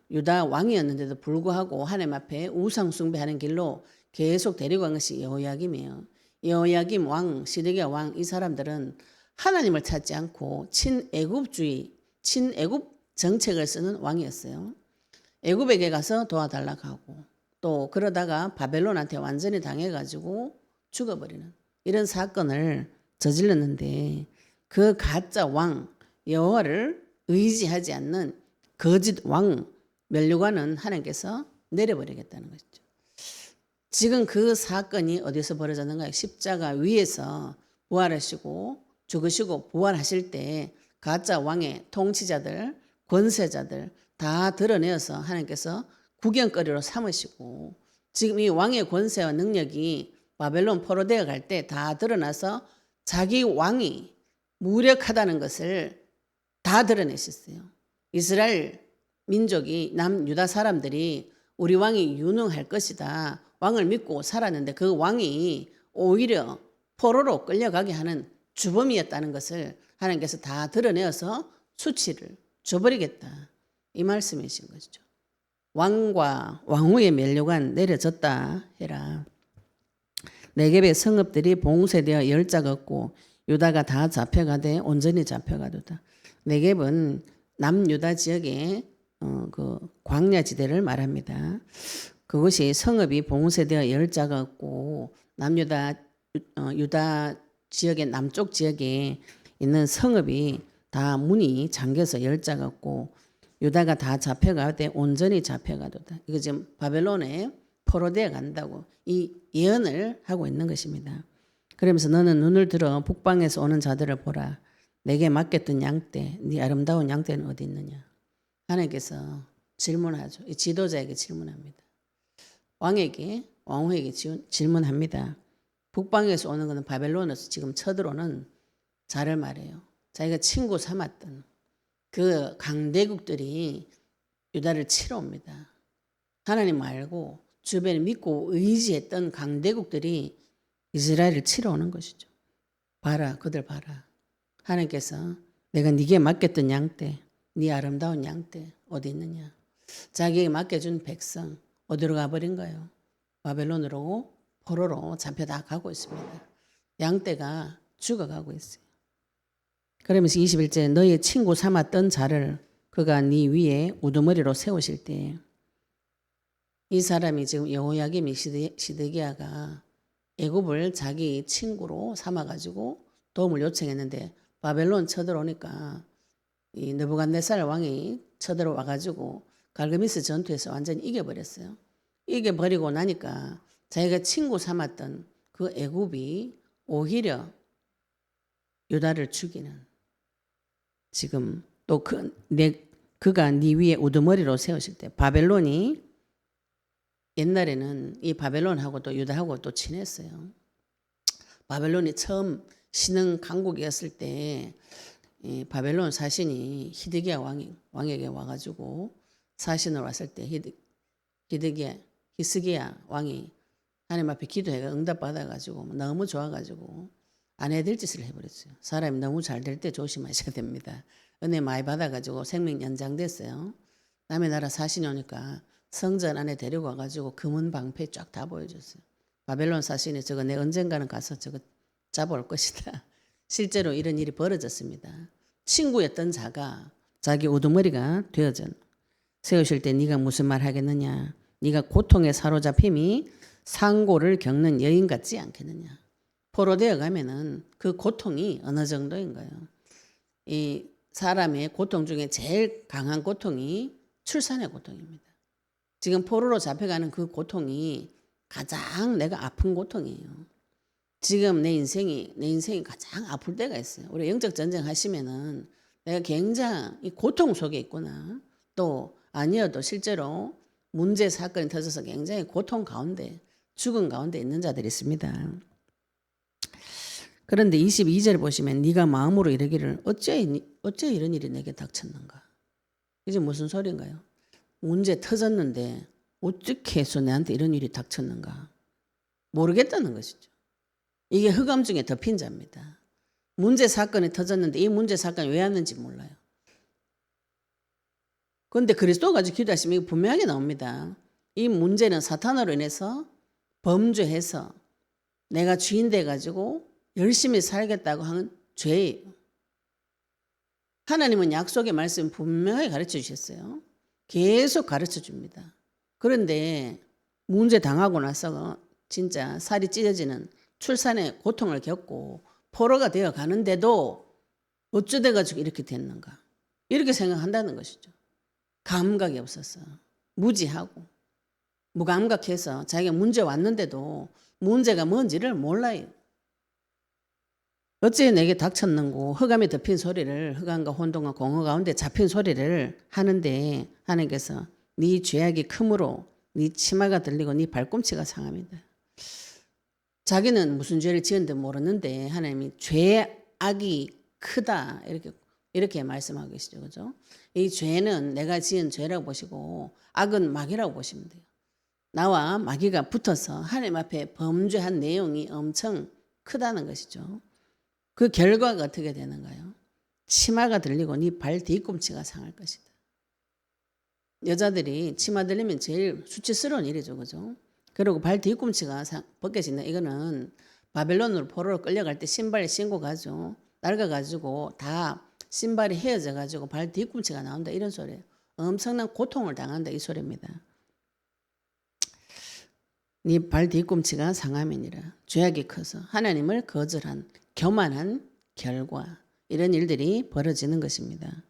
유다 왕이었는데도 불구하고 하나님 앞에 우상 숭배하는 길로 계속 데리고 간 것이 여호야김이에요. 여호야김 왕, 시드기야 왕, 이 사람들은 하나님을 찾지 않고 친애굽주의, 친애굽 정책을 쓰는 왕이었어요. 애굽에게 가서 도와달라고 하고 또 그러다가 바벨론한테 완전히 당해가지고 죽어버리는 이런 사건을 저질렀는데 그 가짜 왕, 여호와를 의지하지 않는 거짓 왕 면류관은 하나님께서 내려버리겠다는 것이죠. 지금 그 사건이 어디서 벌어졌는가요? 십자가 위에서 부활하시고 죽으시고 부활하실 때 가짜 왕의 통치자들, 권세자들 다 드러내어서 하나님께서 구경거리로 삼으시고 지금 이 왕의 권세와 능력이 바벨론 포로되어 갈 때 다 드러나서 자기 왕이 무력하다는 것을 다 드러내셨어요. 이스라엘 민족이 남유다 사람들이 우리 왕이 유능할 것이다. 왕을 믿고 살았는데 그 왕이 오히려 포로로 끌려가게 하는 주범이었다는 것을 하나님께서 다 드러내어서 수치를 줘버리겠다. 이 말씀이신 것이죠. 왕과 왕후의 면류관 내려졌다 해라. 네겝의 성읍들이 봉쇄되어 열자가 없고 유다가 다 잡혀가되 온전히 잡혀가도다. 네겝은 남유다 지역의 그 광야지대를 말합니다. 그것이 성읍이 봉쇄되어 열자가 없고 유다 지역의 남쪽 지역에 있는 성읍이 다 문이 잠겨서 열자가 없고 유다가 다 잡혀가되 온전히 잡혀가도다. 이거 지금 바벨론에 포로되어 간다고 이 예언을 하고 있는 것입니다. 그러면서 너는 눈을 들어 북방에서 오는 자들을 보라. 내게 맡겼던 양떼, 네 아름다운 양떼는 어디 있느냐. 하나님께서 질문하죠. 이 지도자에게 질문합니다. 왕에게, 왕후에게 질문합니다. 북방에서 오는 것은 바벨론에서 지금 쳐들어오는 자를 말해요. 자기가 친구 삼았던 그 강대국들이 유다를 치러 옵니다. 하나님 말고 주변에 믿고 의지했던 강대국들이 이스라엘을 치러 오는 것이죠. 봐라, 그들 봐라. 하나님께서 내가 네게 맡겼던 양떼, 네 아름다운 양떼 어디 있느냐. 자기에게 맡겨준 백성, 어디로 가버린 거예요? 바벨론으로 포로로 잡혀다 가고 있습니다. 양떼가 죽어가고 있어요. 그러면서 21절 너의 친구 삼았던 자를 그가 네 위에 우두머리로 세우실 때 이 사람이 지금 여호야김이 시드기야가 애굽을 자기 친구로 삼아가지고 도움을 요청했는데 바벨론 쳐들어오니까 이 느부갓네살 왕이 쳐들어와가지고 갈그미스 전투에서 완전히 이겨버렸어요. 이겨버리고 나니까 자기가 친구 삼았던 그 애굽이 오히려 유다를 죽이는 지금 또 그가 네 위에 우두머리로 세우실 때 바벨론이 옛날에는 이 바벨론하고 또 유다하고 또 친했어요. 바벨론이 처음 신흥 강국이었을 때 바벨론 사신이 히드기야 왕에게 와가지고 사신으로 왔을 때 히스기야 왕이 하나님 앞에 기도해가 응답받아가지고 너무 좋아가지고 안 해야 될 짓을 해버렸어요. 사람이 너무 잘 될 때 조심하셔야 됩니다. 은혜 많이 받아가지고 생명 연장됐어요. 남의 나라 사신이 오니까 성전 안에 데리고 와가지고 금은 방패 쫙 다 보여줬어요. 바벨론 사신이 저거 내 언젠가는 가서 저거 잡아올 것이다. 실제로 이런 일이 벌어졌습니다. 친구였던 자가 자기 우두머리가 되어져 세우실 때 네가 무슨 말 하겠느냐. 네가 고통에 사로잡힘이 상고를 겪는 여인 같지 않겠느냐. 포로되어 가면은 그 고통이 어느 정도인 거예요. 이 사람의 고통 중에 제일 강한 고통이 출산의 고통입니다. 지금 포로로 잡혀가는 그 고통이 가장 내가 아픈 고통이에요. 지금 내 인생이 가장 아플 때가 있어요. 우리 영적 전쟁 하시면은 내가 굉장히 고통 속에 있구나. 또 아니어도 실제로 문제 사건이 터져서 굉장히 고통 가운데 죽음 가운데 있는 자들이 있습니다. 그런데 22절 보시면 네가 마음으로 이르기를 어째 이런 일이 내게 닥쳤는가. 이게 무슨 소리인가요? 문제 터졌는데 어떻게 해서 내한테 이런 일이 닥쳤는가. 모르겠다는 것이죠. 이게 흑암 중에 덮인 자입니다. 문제 사건이 터졌는데 이 문제 사건이 왜 왔는지 몰라요. 그런데 그리스도가 가지고 기도하시면 이거 분명하게 나옵니다. 이 문제는 사탄으로 인해서 범죄해서 내가 주인 돼가지고 열심히 살겠다고 하는 죄예요. 하나님은 약속의 말씀 분명하게 가르쳐 주셨어요. 계속 가르쳐 줍니다. 그런데 문제 당하고 나서 진짜 살이 찢어지는 출산의 고통을 겪고 포로가 되어 가는데도 어쩌돼가지고 이렇게 됐는가. 이렇게 생각한다는 것이죠. 감각이 없어서 무지하고 무감각해서 자기가 문제 왔는데도 문제가 뭔지를 몰라요. 어째 내게 닥쳤는고 흑암에 덮인 소리를 흑암과 혼돈과 공허 가운데 잡힌 소리를 하는데 하나님께서 네 죄악이 크므로 네 치마가 들리고 네 발꿈치가 상합니다. 자기는 무슨 죄를 지었는지 모르는데 하나님이 죄악이 크다 이렇게 말씀하고 계시죠. 그죠? 이 죄는 내가 지은 죄라고 보시고 악은 마귀라고 보시면 돼요. 나와 마귀가 붙어서 하나님 앞에 범죄한 내용이 엄청 크다는 것이죠. 그 결과가 어떻게 되는가요? 치마가 들리고 네 발 뒤꿈치가 상할 것이다. 여자들이 치마 들리면 제일 수치스러운 일이죠. 그죠? 그리고 발 뒤꿈치가 벗겨진다. 이거는 바벨론으로 포로로 끌려갈 때 신발 신고 가죠. 낡아가지고 다 신발이 헤어져가지고 발 뒤꿈치가 나온다. 이런 소리예요. 엄청난 고통을 당한다. 이 소리입니다. 네 발 뒤꿈치가 상함이니라. 죄악이 커서 하나님을 거절한 교만한 결과 이런 일들이 벌어지는 것입니다.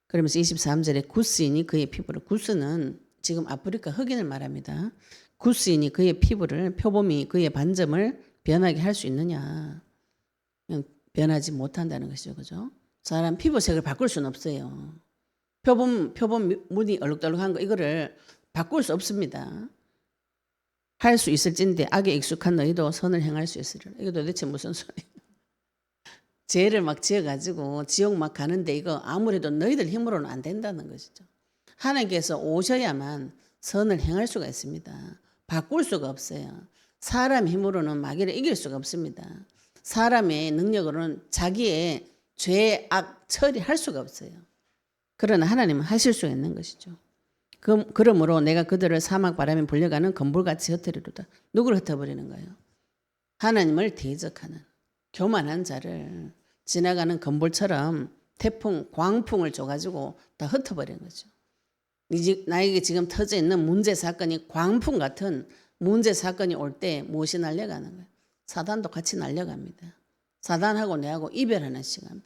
그러면서 23절에 구스인이 그의 피부를 구스는 지금 아프리카 흑인을 말합니다. 구스인이 그의 피부를 표범이 그의 반점을 변하게 할 수 있느냐. 그냥 변하지 못한다는 것이죠. 그죠? 사람 피부색을 바꿀 수는 없어요. 표범 무늬 얼룩덜룩한 거 이거를 바꿀 수 없습니다. 할 수 있을진데 악에 익숙한 너희도 선을 행할 수 있으리라. 이거 도대체 무슨 소리예요? 죄를 막 지어가지고 지옥 막 가는데 이거 아무래도 너희들 힘으로는 안 된다는 것이죠. 하나님께서 오셔야만 선을 행할 수가 있습니다. 바꿀 수가 없어요. 사람 힘으로는 마귀를 이길 수가 없습니다. 사람의 능력으로는 자기의 죄악 처리할 수가 없어요. 그러나 하나님은 하실 수가 있는 것이죠. 그러므로 내가 그들을 사막 바람에 불려가는 건불같이 흩어리로다. 누구를 흩어버리는 거예요? 하나님을 대적하는 교만한 자를 지나가는 건불처럼 태풍, 광풍을 줘가지고 다 흩어버리는 거죠. 나에게 지금 터져 있는 문제 사건이 광풍 같은 문제 사건이 올 때 무엇이 날려가는 거예요? 사단도 같이 날려갑니다. 사단하고 내하고 이별하는 시간표.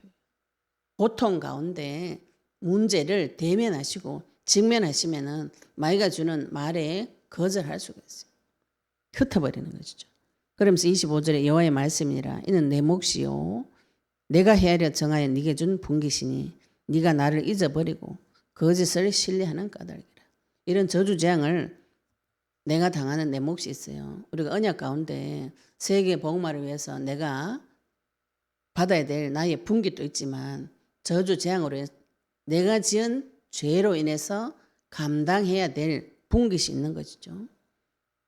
고통 가운데 문제를 대면하시고 직면하시면은 마귀가 주는 말에 거절할 수가 있어요. 흩어버리는 것이죠. 그러면서 25절에 여호와의 말씀이니라 이는 내 몫이요 내가 헤아려 정하여 네게 준 분깃이니 네가 나를 잊어버리고 거짓을 신뢰하는 까닭이라. 이런 저주재앙을 내가 당하는 내 몫이 있어요. 우리가 언약 가운데 세계 복음화를 위해서 내가 받아야 될 나의 분깃도 있지만 저주재앙으로 내가 지은 죄로 인해서 감당해야 될 분깃이 있는 것이죠.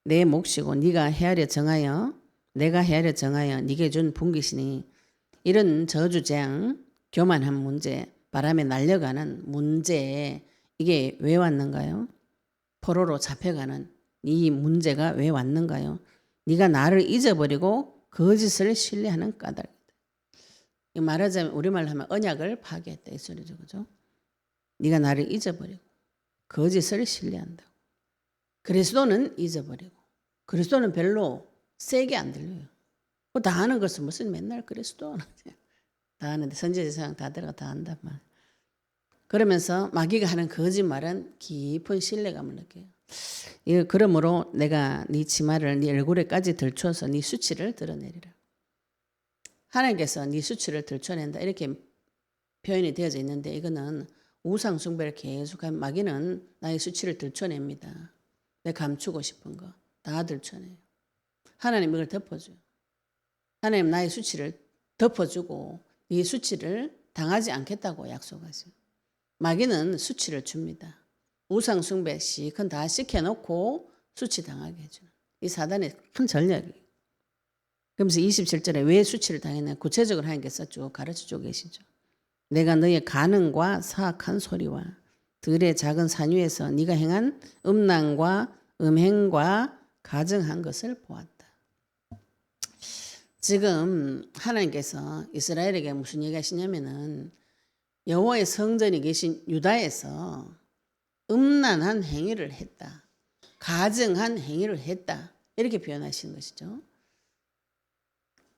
내 몫이고 네가 헤아려 정하여 내가 헤아려 정하여 네게 준 분깃이니 이런 저주재앙, 교만한 문제, 바람에 날려가는 문제 이게 왜 왔는가요? 포로로 잡혀가는 이 문제가 왜 왔는가요? 네가 나를 잊어버리고 거짓을 신뢰하는 까닭이다. 말하자면 우리말로 하면 언약을 파괴했다 이 소리죠. 그죠? 네가 나를 잊어버리고 거짓을 신뢰한다고. 그리스도는 잊어버리고 그리스도는 별로 세게 안 들려요. 다 하는 것은 무슨 맨날 그리스도 다 하는데 선지자상 다 들어가 다 한단 말. 그러면서 마귀가 하는 거짓말은 깊은 신뢰감을 느껴요. 그러므로 내가 네 치마를 네 얼굴에까지 들춰서 네 수치를 드러내리라. 하나님께서 네 수치를 들춰낸다 이렇게 표현이 되어져 있는데 이거는 우상 숭배를 계속하면 마귀는 나의 수치를 들춰냅니다. 내가 감추고 싶은 거 다 들춰내요. 하나님 이걸 덮어줘요. 하나님 나의 수치를 덮어주고 이 수치를 당하지 않겠다고 약속하세요. 마귀는 수치를 줍니다. 우상 숭배 시큰 다 시켜놓고 수치 당하게 해주는 이 사단의 큰 전략이에요. 그러면서 27절에 왜 수치를 당했냐 구체적으로 하나님께서 쭉 가르쳐주고 계시죠. 내가 너의 간음과 사악한 소리와 들의 작은 산 위에서 네가 행한 음란과 음행과 가증한 것을 보았다. 지금 하나님께서 이스라엘에게 무슨 얘기하시냐면은 여호와의 성전이 계신 유다에서 음란한 행위를 했다. 가증한 행위를 했다. 이렇게 표현하시는 것이죠.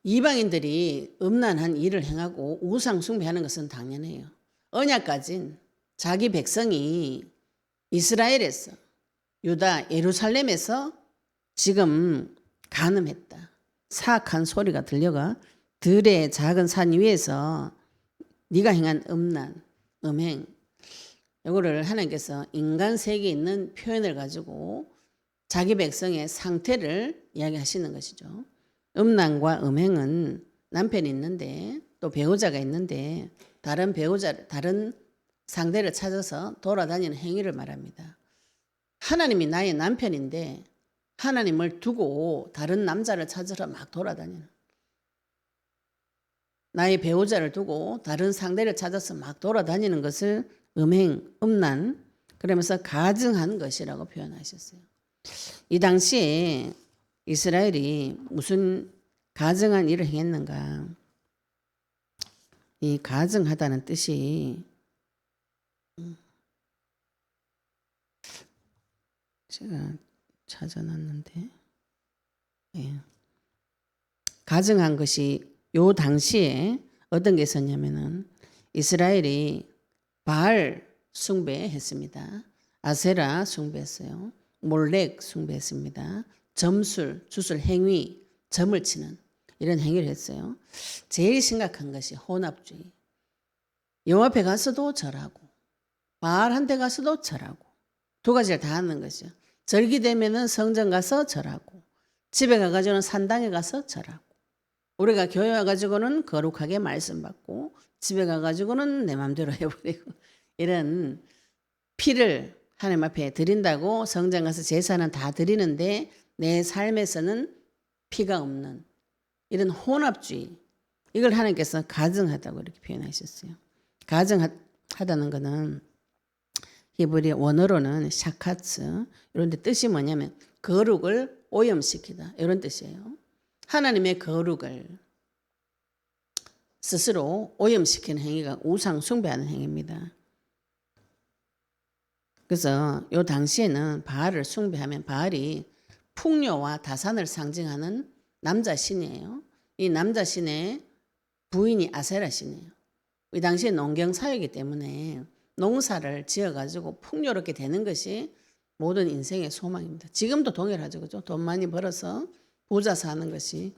이방인들이 음란한 일을 행하고 우상 숭배하는 것은 당연해요. 언약 가진 자기 백성이 이스라엘에서 유다 예루살렘에서 지금 간음했다. 사악한 소리가 들려가 들의 작은 산 위에서 네가 행한 음란, 음행 이거를 하나님께서 인간 세계에 있는 표현을 가지고 자기 백성의 상태를 이야기하시는 것이죠. 음란과 음행은 남편이 있는데 또 배우자가 있는데 다른 배우자를 다른 상대를 찾아서 돌아다니는 행위를 말합니다. 하나님이 나의 남편인데 하나님을 두고 다른 남자를 찾으러 막 돌아다니는 나의 배우자를 두고 다른 상대를 찾아서 막 돌아다니는 것을 음행, 음란 그러면서 가증한 것이라고 표현하셨어요. 이 당시에 이스라엘이 무슨 가증한 일을 행했는가? 이 가증하다는 뜻이 제가 찾아놨는데 가증한 것이 요 당시에 어떤 게 있었냐면은 이스라엘이 바알 숭배했습니다. 아세라 숭배했어요. 몰렉 숭배했습니다. 점술, 주술 행위, 점을 치는 이런 행위를 했어요. 제일 심각한 것이 혼합주의. 여호와 앞에 가서도 절하고 바알한테 가서도 절하고 두 가지를 다 하는 것이죠. 절기 되면은 성전 가서 절하고 집에 가가지고는 산당에 가서 절하고 우리가 교회 와가지고는 거룩하게 말씀 받고 집에 가가지고는 내 마음대로 해버리고 이런 피를 하나님 앞에 드린다고 성전 가서 제사는 다 드리는데 내 삶에서는 피가 없는 이런 혼합주의 이걸 하나님께서 가증하다고 이렇게 표현하셨어요. 가증하다는 것은 히브리 원어로는 샤카츠 이런 데 뜻이 뭐냐면 거룩을 오염시키다 이런 뜻이에요. 하나님의 거룩을 스스로 오염시키는 행위가 우상 숭배하는 행위입니다. 그래서 요 당시에는 바알을 숭배하면 바알이 풍요와 다산을 상징하는 남자 신이에요. 이 남자 신의 부인이 아세라 신이에요. 이 당시에 농경 사회이기 때문에 농사를 지어가지고 풍요롭게 되는 것이 모든 인생의 소망입니다. 지금도 동일하죠. 그죠? 돈 많이 벌어서 부자 사는 것이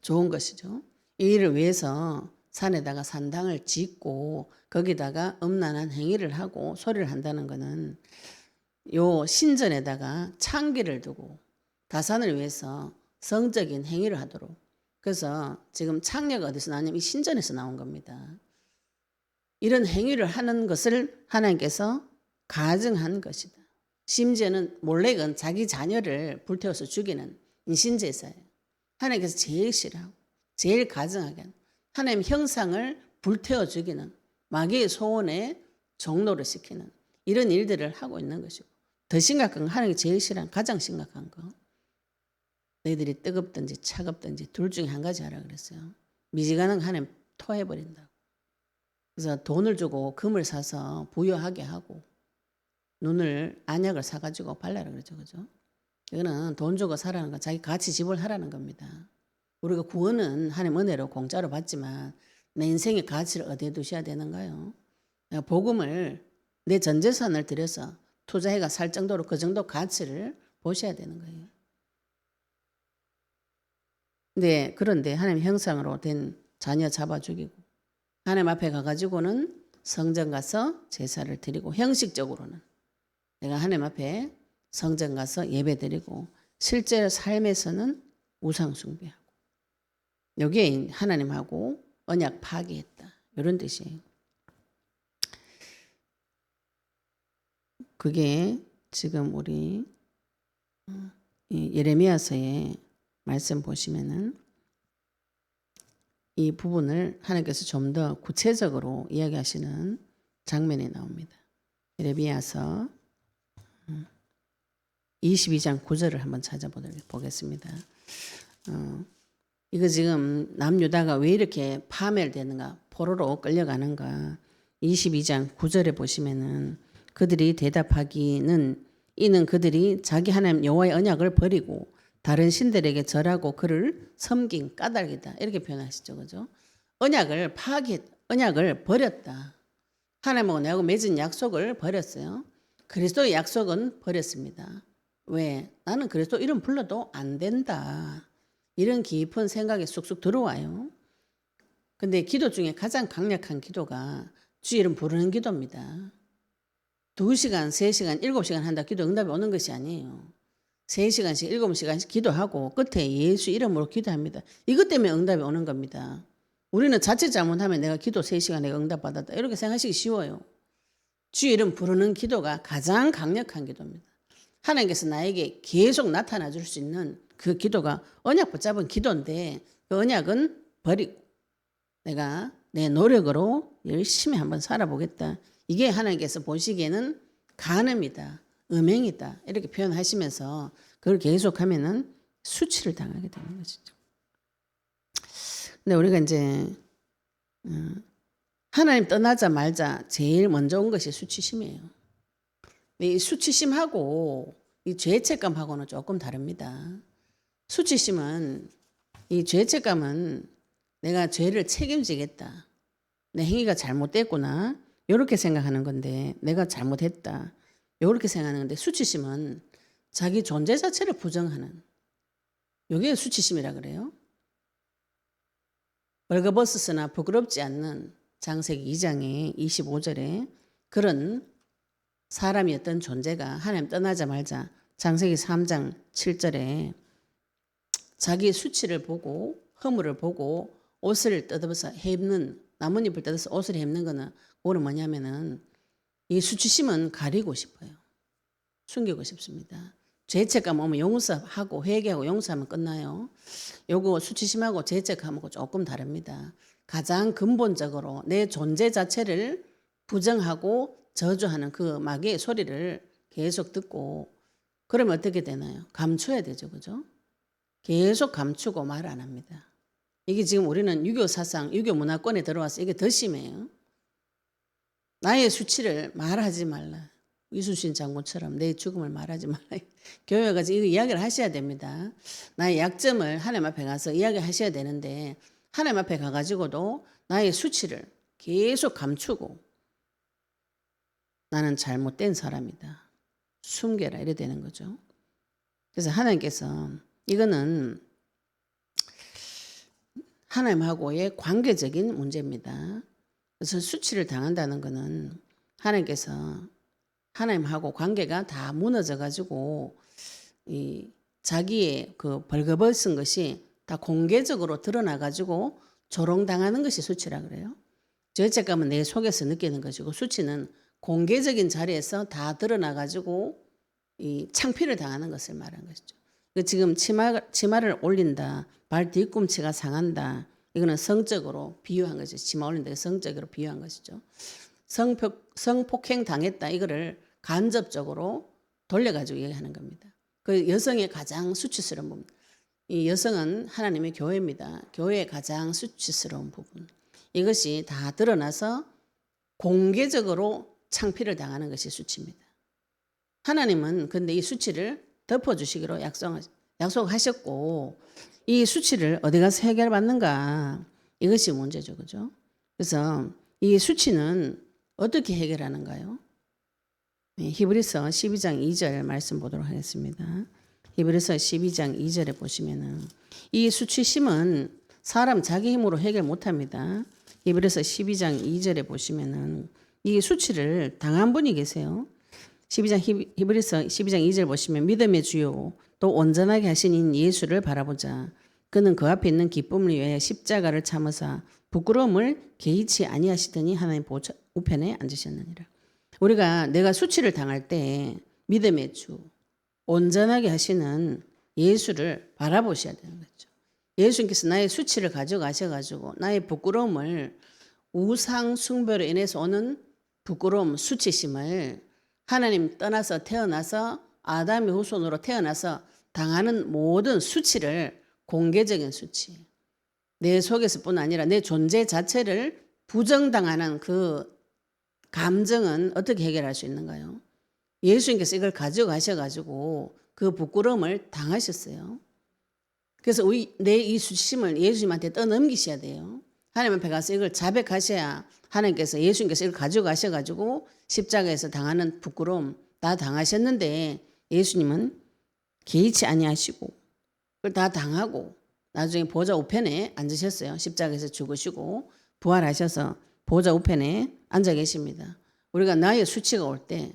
좋은 것이죠. 이 일을 위해서 산에다가 산당을 짓고 거기다가 음란한 행위를 하고 소리를 한다는 것은 요 신전에다가 창기를 두고 다산을 위해서 성적인 행위를 하도록. 그래서 지금 창녀가 어디서 나왔냐면 이 신전에서 나온 겁니다. 이런 행위를 하는 것을 하나님께서 가증한 것이다. 심지어는 몰렉은 자기 자녀를 불태워서 죽이는 인신제사예요. 하나님께서 제일 싫어하고 제일 가증하게 하는 하나님 형상을 불태워 죽이는 마귀의 소원에 종로를 시키는 이런 일들을 하고 있는 것이고, 더 심각한 건 하나님이 제일 싫어하는 가장 심각한 거, 너희들이 뜨겁든지 차갑든지 둘 중에 한 가지 하라 그랬어요. 미지근한 거 하나님 토해버린다고. 그래서 돈을 주고 금을 사서 부여하게 하고 눈을 안약을 사가지고 발라라 그러죠. 그죠? 이거는 돈 주고 사라는 건 자기 가치 지불하라는 겁니다. 우리가 구원은 하나님 은혜로 공짜로 받지만 내 인생의 가치를 어디에 두셔야 되는가요? 복음을 내 전 재산을 들여서 투자해가 살 정도로 그 정도 가치를 보셔야 되는 거예요. 네, 그런데 하나님 형상으로 된 자녀 잡아 죽이고 하나님 앞에 가가지고는 성전 가서 제사를 드리고, 형식적으로는 내가 하나님 앞에 성전 가서 예배 드리고 실제 삶에서는 우상 숭배하고, 여기에 하나님하고 언약 파기했다 이런 뜻이에요. 그게 지금 우리 예레미야서의 말씀 보시면은 이 부분을 하나님께서 좀 더 구체적으로 이야기하시는 장면이 나옵니다. 예레미야서 22장 9절을 한번 찾아보겠습니다. 이거 지금 남유다가 왜 이렇게 파멸되는가, 포로로 끌려가는가. 22장 9절에 보시면은 그들이 대답하기는 이는 그들이 자기 하나님 여호와의 언약을 버리고 다른 신들에게 절하고 그를 섬긴 까닭이다. 이렇게 표현하시죠. 그죠? 언약을 언약을 버렸다. 하나님하고 내하고 맺은 약속을 버렸어요. 그리스도의 약속은 버렸습니다. 왜? 나는 그리스도 이름 불러도 안 된다. 이런 깊은 생각이 쑥쑥 들어와요. 근데 기도 중에 가장 강력한 기도가 주 이름 부르는 기도입니다. 2시간, 3시간, 7시간 한다 기도 응답이 오는 것이 아니에요. 3시간씩, 7시간씩 기도하고 끝에 예수 이름으로 기도합니다. 이것 때문에 응답이 오는 겁니다. 우리는 자칫 잘못하면 내가 기도 3시간 내가 응답받았다 이렇게 생각하시기 쉬워요. 주 이름 부르는 기도가 가장 강력한 기도입니다. 하나님께서 나에게 계속 나타나 줄 수 있는 그 기도가 언약 붙잡은 기도인데, 그 언약은 버리고 내가 내 노력으로 열심히 한번 살아보겠다. 이게 하나님께서 보시기에는 간음이다, 음행이다 이렇게 표현하시면서 그걸 계속하면은 수치를 당하게 되는 것이죠. 근데 우리가 이제 하나님 떠나자 말자 제일 먼저 온 것이 수치심이에요. 이 수치심하고 이 죄책감하고는 조금 다릅니다. 수치심은, 이 죄책감은 내가 죄를 책임지겠다, 내 행위가 잘못됐구나 이렇게 생각하는 건데, 내가 잘못했다 이렇게 생각하는 건데, 수치심은 자기 존재 자체를 부정하는, 이게 수치심이라 그래요. 벌거벗으나 부끄럽지 않는 창세기 2장의 25절에 그런 사람이었던 존재가 하나님 떠나자 말자 창세기 3장 7절에 자기의 수치를 보고 허물을 보고 옷을 뜯어서 heb는, 나뭇잎을 뜯어서 옷을 heb는 거는, 그거는 뭐냐면은 이 수치심은 가리고 싶어요. 숨기고 싶습니다. 죄책감 오면 용서하고 회개하고 용서하면 끝나요. 요거 수치심하고 죄책감하고 조금 다릅니다. 가장 근본적으로 내 존재 자체를 부정하고 저주하는 그 마귀의 소리를 계속 듣고 그러면 어떻게 되나요? 감춰야 되죠. 그죠? 계속 감추고 말 안 합니다. 이게 지금 우리는 유교 사상, 유교 문화권에 들어와서 이게 더 심해요. 나의 수치를 말하지 말라. 이순신 장군처럼 내 죽음을 말하지 말라. 교회 가서 이거 이야기를 하셔야 됩니다. 나의 약점을 하나님 앞에 가서 이야기하셔야 되는데 하나님 앞에 가가지고도 나의 수치를 계속 감추고 나는 잘못된 사람이다. 숨겨라 이래 되는 거죠. 그래서 하나님께서 이거는 하나님하고의 관계적인 문제입니다. 그래서 수치를 당한다는 것은 하나님께서 하나님하고 관계가 다 무너져 가지고 이 자기의 그 벌거벗은 것이 다 공개적으로 드러나 가지고 조롱당하는 것이 수치라 그래요. 죄책감은 내 속에서 느끼는 것이고 수치는 공개적인 자리에서 다 드러나 가지고 이 창피를 당하는 것을 말하는 것이죠. 지금 치마를 올린다, 발 뒤꿈치가 상한다. 이거는 성적으로 비유한 것이죠. 치마 올린다, 성적으로 비유한 것이죠. 성폭행 당했다. 이거를 간접적으로 돌려가지고 얘기하는 겁니다. 그 여성의 가장 수치스러운 부분. 이 여성은 하나님의 교회입니다. 교회의 가장 수치스러운 부분. 이것이 다 드러나서 공개적으로 창피를 당하는 것이 수치입니다. 하나님은 근데 이 수치를 덮어주시기로 약속하셨고 이 수치를 어디 가서 해결받는가 이것이 문제죠. 그죠? 그래서 이 수치는 어떻게 해결하는가요? 히브리서 12장 2절 말씀 보도록 하겠습니다. 히브리서 12장 2절에 보시면은 이 수치심은 사람 자기 힘으로 해결 못합니다. 히브리서 12장 2절에 보시면은 이 수치를 당한 분이 계세요. 히브리서 12장 2절 보시면 믿음의 주요 또 온전하게 하신 인 예수를 바라보자. 그는 그 앞에 있는 기쁨을 위하여 십자가를 참으사 부끄러움을 개의치 아니하시더니 하나님 우편에 앉으셨느니라. 우리가 내가 수치를 당할 때 믿음의 주 온전하게 하시는 예수를 바라보셔야 되는 거죠. 예수님께서 나의 수치를 가져가셔가지고 나의 부끄러움을 우상 숭배로 인해서 오는 부끄러움, 수치심을 하나님 떠나서 태어나서 아담의 후손으로 태어나서 당하는 모든 수치를 공개적인 수치, 내 속에서뿐 아니라 내 존재 자체를 부정당하는 그 감정은 어떻게 해결할 수 있는가요? 예수님께서 이걸 가져가셔가지고 그 부끄러움을 당하셨어요. 그래서 내 이 수치심을 예수님한테 떠넘기셔야 돼요. 하나님 앞에 가서 이걸 자백하셔야 하나님께서 예수님께서 이걸 가져가셔가지고 십자가에서 당하는 부끄러움 다 당하셨는데 예수님은 개의치 아니하시고 그걸 다 당하고 나중에 보좌 우편에 앉으셨어요. 십자가에서 죽으시고 부활하셔서 보좌 우편에 앉아 계십니다. 우리가 나의 수치가 올 때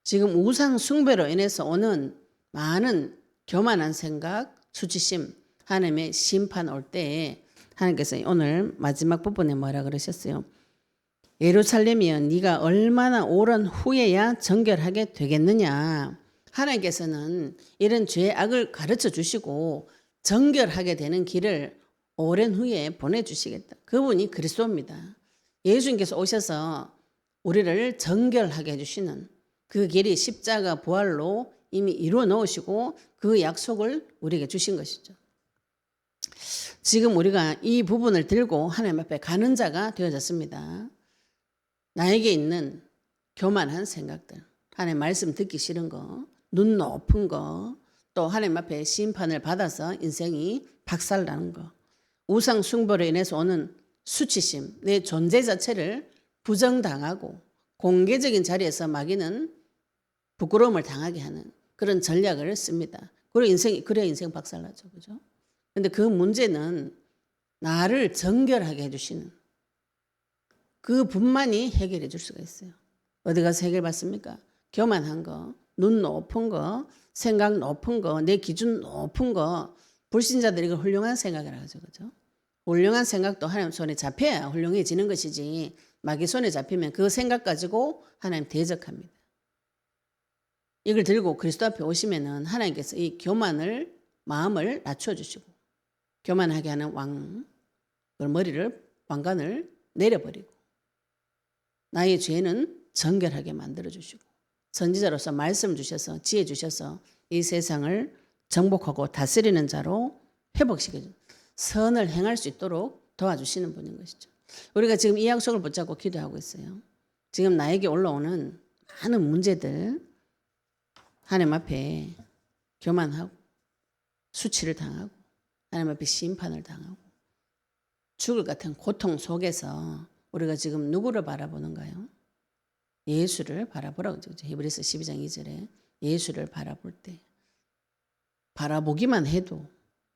지금 우상 숭배로 인해서 오는 많은 교만한 생각, 수치심, 하나님의 심판 올 때 하나님께서 오늘 마지막 부분에 뭐라 그러셨어요? 예루살렘이여 네가 얼마나 오랜 후에야 정결하게 되겠느냐. 하나님께서는 이런 죄악을 가르쳐 주시고 정결하게 되는 길을 오랜 후에 보내주시겠다. 그분이 그리스도입니다. 예수님께서 오셔서 우리를 정결하게 해주시는 그 길이 십자가 부활로 이미 이루어 놓으시고 그 약속을 우리에게 주신 것이죠. 지금 우리가 이 부분을 들고 하나님 앞에 가는 자가 되어졌습니다. 나에게 있는 교만한 생각들, 하나님 말씀 듣기 싫은 거, 눈 높은 거, 또 하나님 앞에 심판을 받아서 인생이 박살나는 거, 우상 숭배로 인해서 오는 수치심, 내 존재 자체를 부정당하고 공개적인 자리에서 마귀는 부끄러움을 당하게 하는 그런 전략을 씁니다. 그래야 인생 박살나죠. 그죠? 근데 그 문제는 나를 정결하게 해주시는 그 분만이 해결해 줄 수가 있어요. 어디 가서 해결받습니까? 교만한 거, 눈 높은 거, 생각 높은 거, 내 기준 높은 거, 불신자들이 이거 훌륭한 생각이라 하죠. 그죠? 훌륭한 생각도 하나님 손에 잡혀야 훌륭해지는 것이지 마귀 손에 잡히면 그 생각 가지고 하나님 대적합니다. 이걸 들고 그리스도 앞에 오시면은 하나님께서 이 교만을 마음을 낮춰주시고 교만하게 하는 왕관을 내려버리고 나의 죄는 정결하게 만들어 주시고 선지자로서 말씀 주셔서 지혜 주셔서 이 세상을 정복하고 다스리는 자로 회복시켜 주 선을 행할 수 있도록 도와주시는 분인 것이죠. 우리가 지금 이 약속을 붙잡고 기도하고 있어요. 지금 나에게 올라오는 많은 문제들 하나님 앞에 교만하고 수치를 당하고 하나님 앞에 심판을 당하고 죽을 같은 고통 속에서 우리가 지금 누구를 바라보는가요? 예수를 바라보라고 그러죠. 히브리서 12장 2절에 예수를 바라볼 때 바라보기만 해도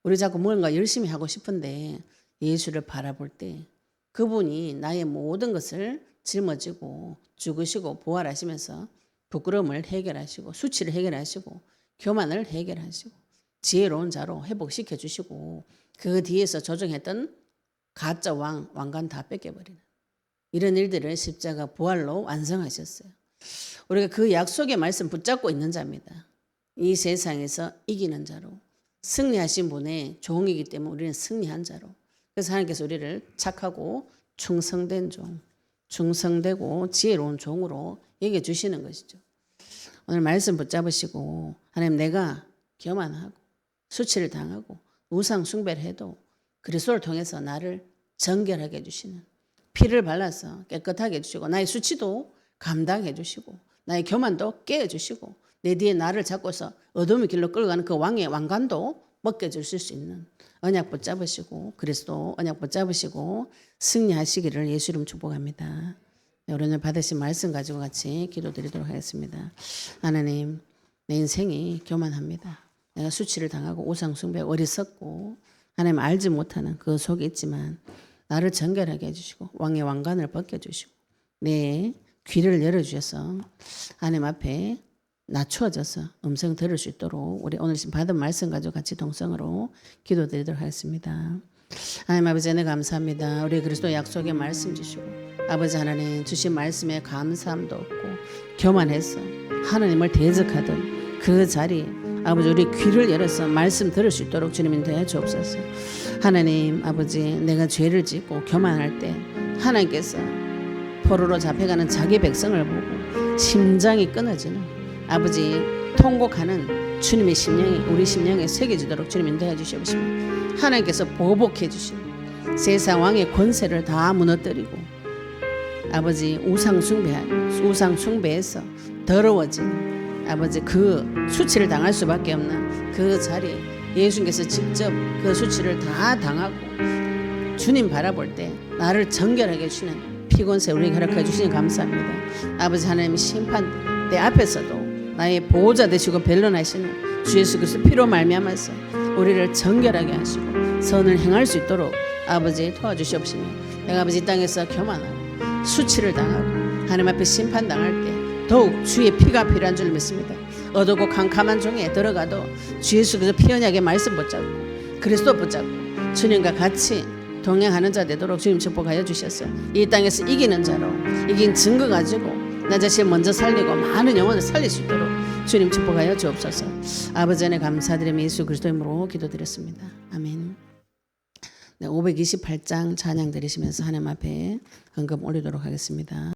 우리 자꾸 뭔가 열심히 하고 싶은데 예수를 바라볼 때 그분이 나의 모든 것을 짊어지고 죽으시고 부활하시면서 부끄러움을 해결하시고 수치를 해결하시고 교만을 해결하시고 지혜로운 자로 회복시켜 주시고 그 뒤에서 조정했던 가짜 왕관 다 뺏겨버리는 이런 일들을 십자가 부활로 완성하셨어요. 우리가 그 약속의 말씀 붙잡고 있는 자입니다. 이 세상에서 이기는 자로 승리하신 분의 종이기 때문에 우리는 승리한 자로 그래서 하나님께서 우리를 착하고 충성된 종 충성되고 지혜로운 종으로 여겨주시는 것이죠. 오늘 말씀 붙잡으시고 하나님 내가 교만하고 수치를 당하고 우상 숭배를 해도 그리스도를 통해서 나를 정결하게 해주시는 피를 발라서 깨끗하게 해주시고 나의 수치도 감당해 주시고 나의 교만도 깨어주시고 내 뒤에 나를 잡고서 어둠의 길로 끌어가는 그 왕의 왕관도 벗겨주실 수 있는 언약 붙잡으시고 그리스도 언약 붙잡으시고 승리하시기를 예수 이름 축복합니다. 오늘 받으신 말씀 가지고 같이 기도드리도록 하겠습니다. 하나님 내 인생이 교만합니다. 내가 수치를 당하고 우상숭배 어리석고 하나님 알지 못하는 그 속에 있지만 나를 정결하게 해주시고 왕의 왕관을 벗겨주시고 내 귀를 열어주셔서 하나님 앞에 낮추어져서 음성 들을 수 있도록 우리 오늘 받은 말씀 가지고 같이 동성으로 기도드리도록 하겠습니다. 하나님 아버지 은혜 감사합니다. 우리 그리스도 약속의 말씀 주시고 아버지 하나님 주신 말씀에 감사함도 없고 교만해서 하나님을 대적하던 그 자리 아버지 우리 귀를 열어서 말씀 들을 수 있도록 주님 인도해 주옵소서. 하나님 아버지 내가 죄를 짓고 교만할 때 하나님께서 포로로 잡혀가는 자기 백성을 보고 심장이 끊어지는 아버지 통곡하는 주님의 심령이 우리 심령에 새겨지도록 주님 인도해 주시옵시며 하나님께서 보복해 주시고 세상 왕의 권세를 다 무너뜨리고 아버지 우상 숭배에서 더러워진 아버지 그 수치를 당할 수밖에 없는 그 자리에 예수님께서 직접 그 수치를 다 당하고 주님 바라볼 때 나를 정결하게 해주시는 피곤세 우리에게 허락해 주시니 감사합니다. 아버지 하나님 심판 내 앞에서도 나의 보호자 되시고 변론하시는 주 예수 그리스도 피로 말미암아서 우리를 정결하게 하시고 선을 행할 수 있도록 아버지 도와주시옵시며 내가 아버지 이 땅에서 교만하고 수치를 당하고 하나님 앞에 심판당할 때 더욱 주의 피가 필요한 줄 믿습니다. 어둡고 캄캄한 종에 들어가도 주 예수 그리스도 피 언약의 말씀 붙잡고 그리스도 붙잡고 주님과 같이 동행하는 자 되도록 주님 축복하여 주셔서 이 땅에서 이기는 자로 이긴 증거 가지고 나 자신을 먼저 살리고 많은 영혼을 살릴 수 있도록 주님 축복하여 주옵소서. 아버지 안에 감사드리며 예수 그리스도 이름으로 기도드렸습니다. 아멘. 네, 528장 찬양 드리시면서 하나님 앞에 헌금 올리도록 하겠습니다.